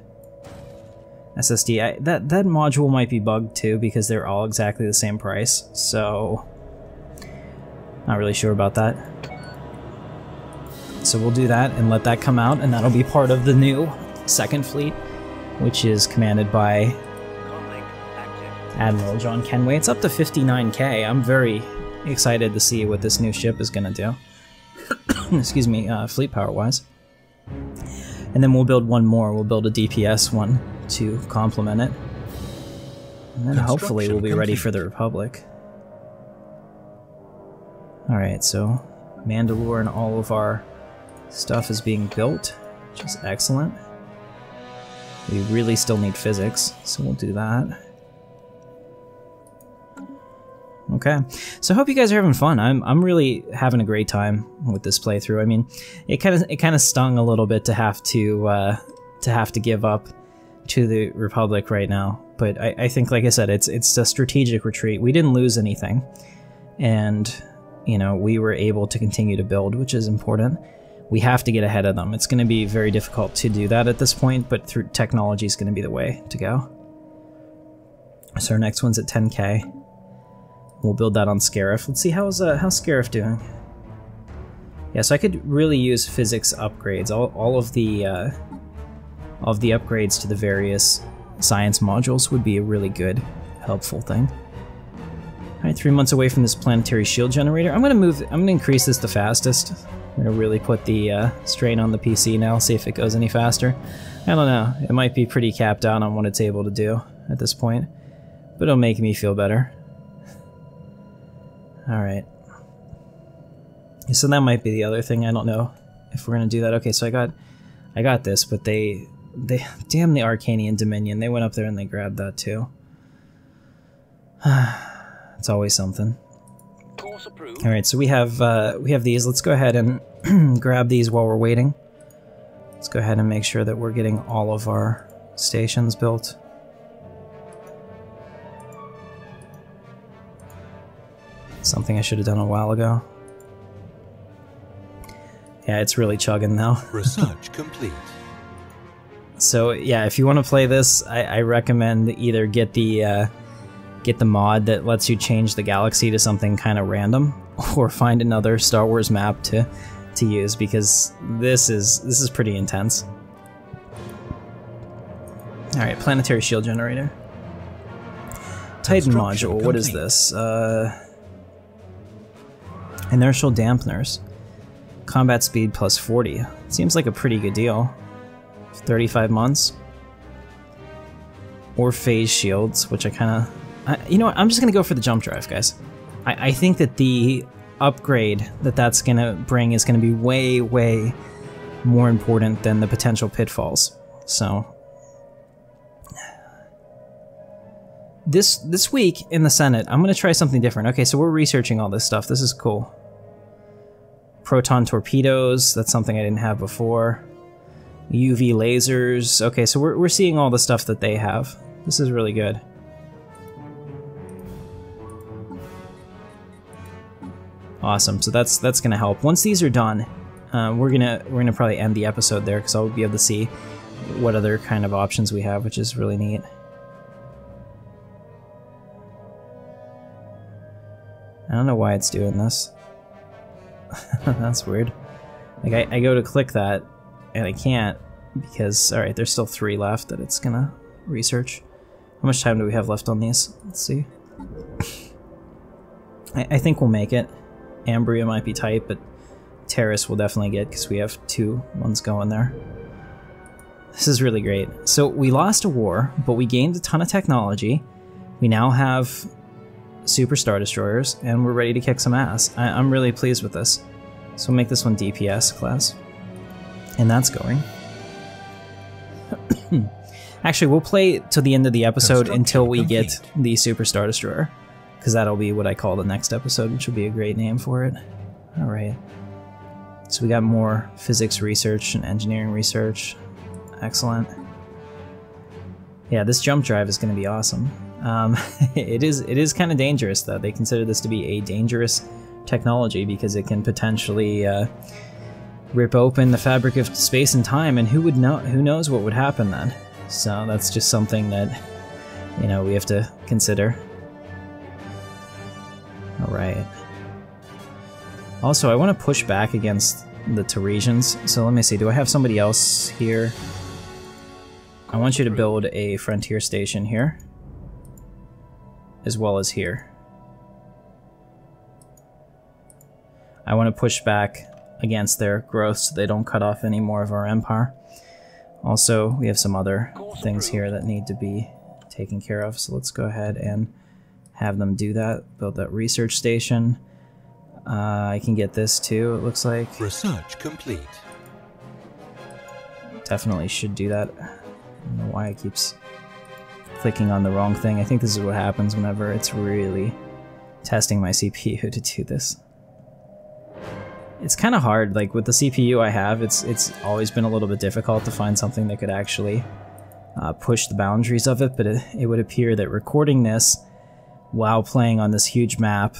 SSD. That module might be bugged too because they're all exactly the same price, so not really sure about that. So we'll do that and let that come out, and that'll be part of the new second fleet, which is commanded by Admiral John Kenway. It's up to 59k. I'm very excited to see what this new ship is going to do. Excuse me, fleet power wise. And then we'll build one more. We'll build a DPS one to complement it. And then hopefully we'll be ready for the Republic. Alright, so Mandalore and all of our stuff is being built, which is excellent. We really still need physics, so we'll do that. Okay, so I hope you guys are having fun. I'm really having a great time with this playthrough. I mean, it kind of stung a little bit to have to give up to the Republic right now, but I think, like I said, it's a strategic retreat. We didn't lose anything, and you know, we were able to continue to build, which is important. We have to get ahead of them. It's going to be very difficult to do that at this point, but through technology is going to be the way to go. So our next one's at 10k. We'll build that on Scarif. Let's see how's Scarif doing. Yeah, so I could really use physics upgrades. All of the upgrades to the various science modules would be a really good, helpful thing. All right, 3 months away from this planetary shield generator. I'm gonna increase this the fastest. I'm gonna really put the strain on the PC now. See if it goes any faster. I don't know. It might be pretty capped out on what it's able to do at this point, but it'll make me feel better. Alright. So that might be the other thing. I don't know if we're gonna do that. Okay, so I got this, but they damn the Arcanian Dominion. They went up there and they grabbed that too. It's always something. Alright, so we have these. Let's go ahead and grab these while we're waiting. Let's go ahead and make sure that we're getting all of our stations built. Something I should have done a while ago. Yeah, it's really chugging now. Research complete. So yeah, if you want to play this, I recommend either get the mod that lets you change the galaxy to something kind of random, or find another Star Wars map to use, because this is pretty intense. All right, planetary shield generator. Titan module. What is this? Inertial dampeners. Combat speed plus 40. Seems like a pretty good deal. 35 months. Or phase shields, which I kind of... you know what? I'm just going to go for the jump drive, guys. I think that the upgrade that's going to bring is going to be way, way more important than the potential pitfalls. So... This week in the Senate, I'm going to try something different. Okay, so we're researching all this stuff. This is cool. Proton torpedoes, that's something I didn't have before. UV lasers. Okay, so we're seeing all the stuff that they have. This is really good. Awesome, so that's going to help. Once these are done, we're gonna probably end the episode there, because I'll be able to see what other kind of options we have, which is really neat. I don't know why it's doing this. That's weird. Like, I go to click that, and I can't, because... Alright, there's still 3 left that it's gonna research. How much time do we have left on these? Let's see. I think we'll make it. Ambria might be tight, but Terrace we'll definitely get, because we have 2 ones going there. This is really great. So, we lost a war, but we gained a ton of technology. We now have... Super Star Destroyers, and we're ready to kick some ass. I'm really pleased with this. So we'll make this one DPS class. And that's going. Actually, we'll play to the end of the episode until we get the Super Star Destroyer, because that'll be what I call the next episode, which will be a great name for it. Alright. So we got more physics research and engineering research. Excellent. Yeah, this jump drive is going to be awesome. It is kind of dangerous, though. They consider this to be a dangerous technology because it can potentially, you rip open the fabric of space and time, and who knows what would happen then. So that's just something that, you know, we have to consider. Alright. Also, I want to push back against the Teresians, so let me see, do I have somebody else here? I want you to build a frontier station here, as well as here. I want to push back against their growth so they don't cut off any more of our empire. Also, we have some other things here that need to be taken care of, so let's go ahead and have them do that. Build that research station. I can get this too, it looks like. Research complete. Definitely should do that. I don't know why it keeps clicking on the wrong thing. I think this is what happens whenever it's really testing my CPU to do this. It's kind of hard, like with the CPU I have, it's always been a little bit difficult to find something that could actually push the boundaries of it, but it would appear that recording this while playing on this huge map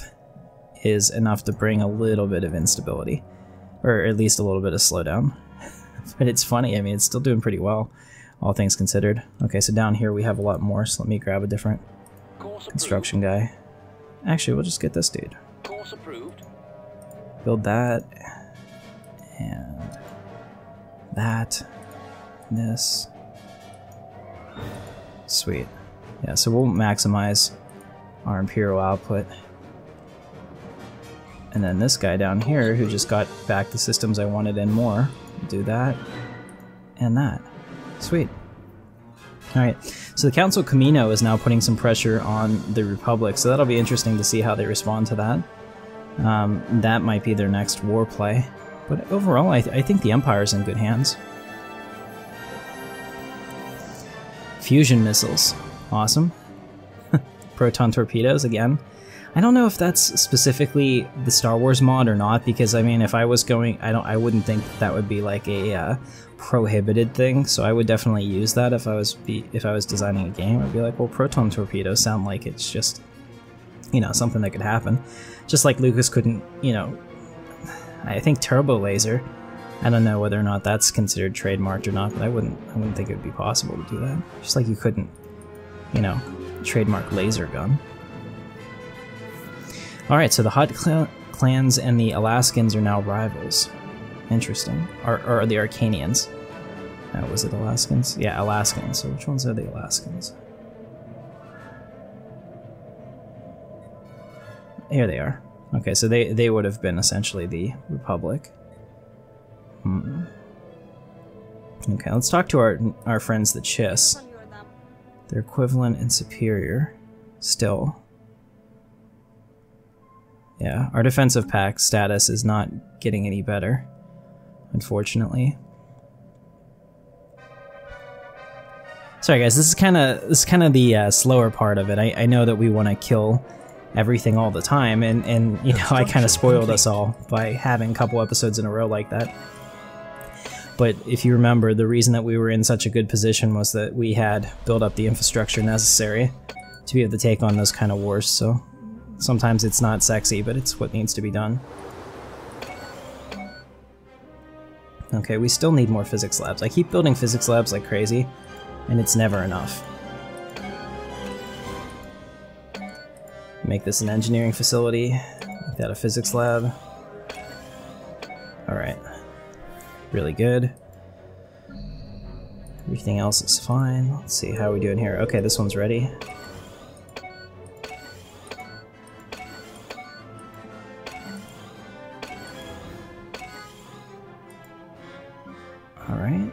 is enough to bring a little bit of instability, or at least a little bit of slowdown. But it's funny, I mean, it's still doing pretty well, all things considered. Okay, so down here we have a lot more, so let me grab a different construction guy. Actually, we'll just get this dude. Course approved. Build that, and that, and this. Sweet. Yeah, so we'll maximize our Imperial output. And then this guy down here, who just got back the systems I wanted and more, do that, and that. Sweet. Alright, so the Council Camino is now putting some pressure on the Republic, so that'll be interesting to see how they respond to that. That might be their next war play. But overall, I think the Empire's in good hands. Fusion missiles. Awesome. Proton torpedoes again. I don't know if that's specifically the Star Wars mod or not, because I mean, if I was going, I wouldn't think that would be like a prohibited thing. So I would definitely use that if I was designing a game. I'd be like, well, proton torpedoes sound like it's just, you know, something that could happen. Just like Lucas couldn't, you know, I think turbo laser. I don't know whether or not that's considered trademarked or not, but I wouldn't think it would be possible to do that. Just like you couldn't, you know, trademark laser gun. Alright, so the Hut clans and the Alaskans are now rivals. Interesting. Or the Arcanians. Was it Alaskans? Yeah, Alaskans. So which ones are the Alaskans? Here they are. Okay, so they would have been essentially the Republic. Okay, let's talk to our friends the Chiss. They're equivalent and superior. Still. Yeah, our defensive pact status is not getting any better, unfortunately. Sorry guys, this is kind of the slower part of it. I know that we want to kill everything all the time, and you know, I kind of spoiled us all by having a couple episodes in a row like that. But if you remember, the reason that we were in such a good position was that we had built up the infrastructure necessary to be able to take on those kind of wars, so sometimes it's not sexy, but it's what needs to be done. Okay, we still need more physics labs. I keep building physics labs like crazy, and it's never enough. Make this an engineering facility, make that a physics lab. Alright. Really good. Everything else is fine. Let's see how we doing here. Okay, this one's ready. Alright.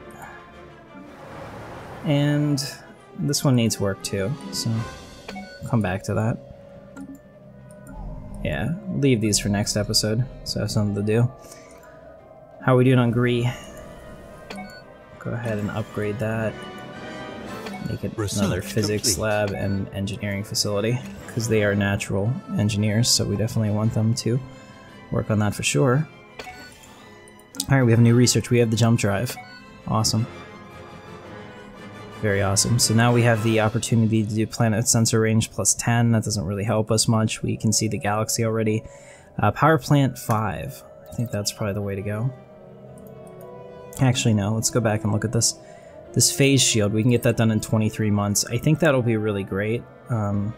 And this one needs work too, so I'll come back to that. Yeah, we'll leave these for next episode, so I have something to do. How are we doing on Gree? Go ahead and upgrade that. Make it another physics lab and engineering facility, because they are natural engineers, so we definitely want them to work on that for sure. Alright, we have new research. We have the jump drive. Awesome. Very awesome. So now we have the opportunity to do planet sensor range plus 10. That doesn't really help us much. We can see the galaxy already. Power plant 5. I think that's probably the way to go. Actually, no. Let's go back and look at this. This phase shield, we can get that done in 23 months. I think that'll be really great. The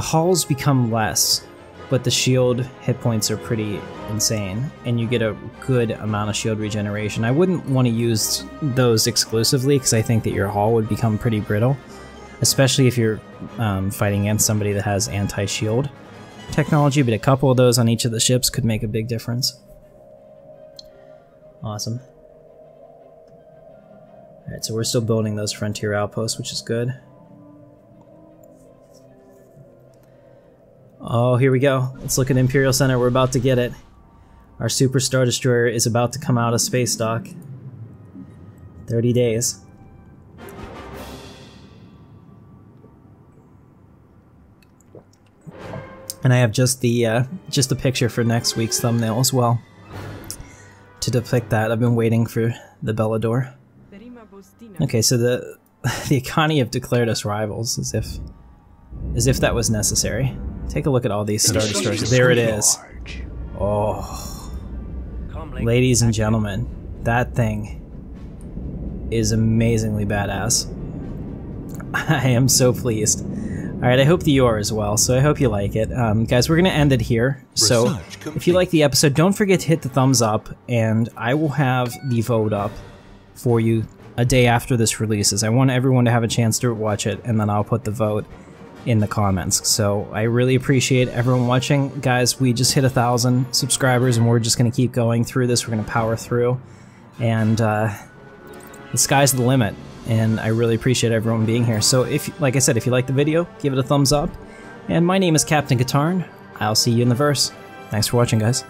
hulls become less, but the shield hit points are pretty insane, and you get a good amount of shield regeneration. I wouldn't want to use those exclusively, because I think that your hull would become pretty brittle, especially if you're fighting against somebody that has anti-shield technology, but a couple of those on each of the ships could make a big difference. Awesome. Alright, so we're still building those frontier outposts, which is good. Oh, here we go. Let's look at Imperial Center. We're about to get it. Our Super Star Destroyer is about to come out of space dock. 30 days. And I have just the picture for next week's thumbnail as well to depict that. I've been waiting for the Bellador. Okay, so the Icani have declared us rivals, as if that was necessary. Take a look at all these Star Destroyers. There it is. Oh, ladies and gentlemen, that thing is amazingly badass. I am so pleased. Alright, I hope that you are as well, so I hope you like it. Guys, we're going to end it here. So, if you like the episode, don't forget to hit the thumbs up, and I will have the vote up for you a day after this releases. I want everyone to have a chance to watch it, and then I'll put the vote in the comments. So I really appreciate everyone watching. Guys, we just hit 1,000 subscribers, and we're just going to keep going through this. We're going to power through, and the sky's the limit, and I really appreciate everyone being here. So if, like I said, if you like the video, give it a thumbs up, and my name is Captain Katarn. I'll see you in the verse. Thanks for watching, guys.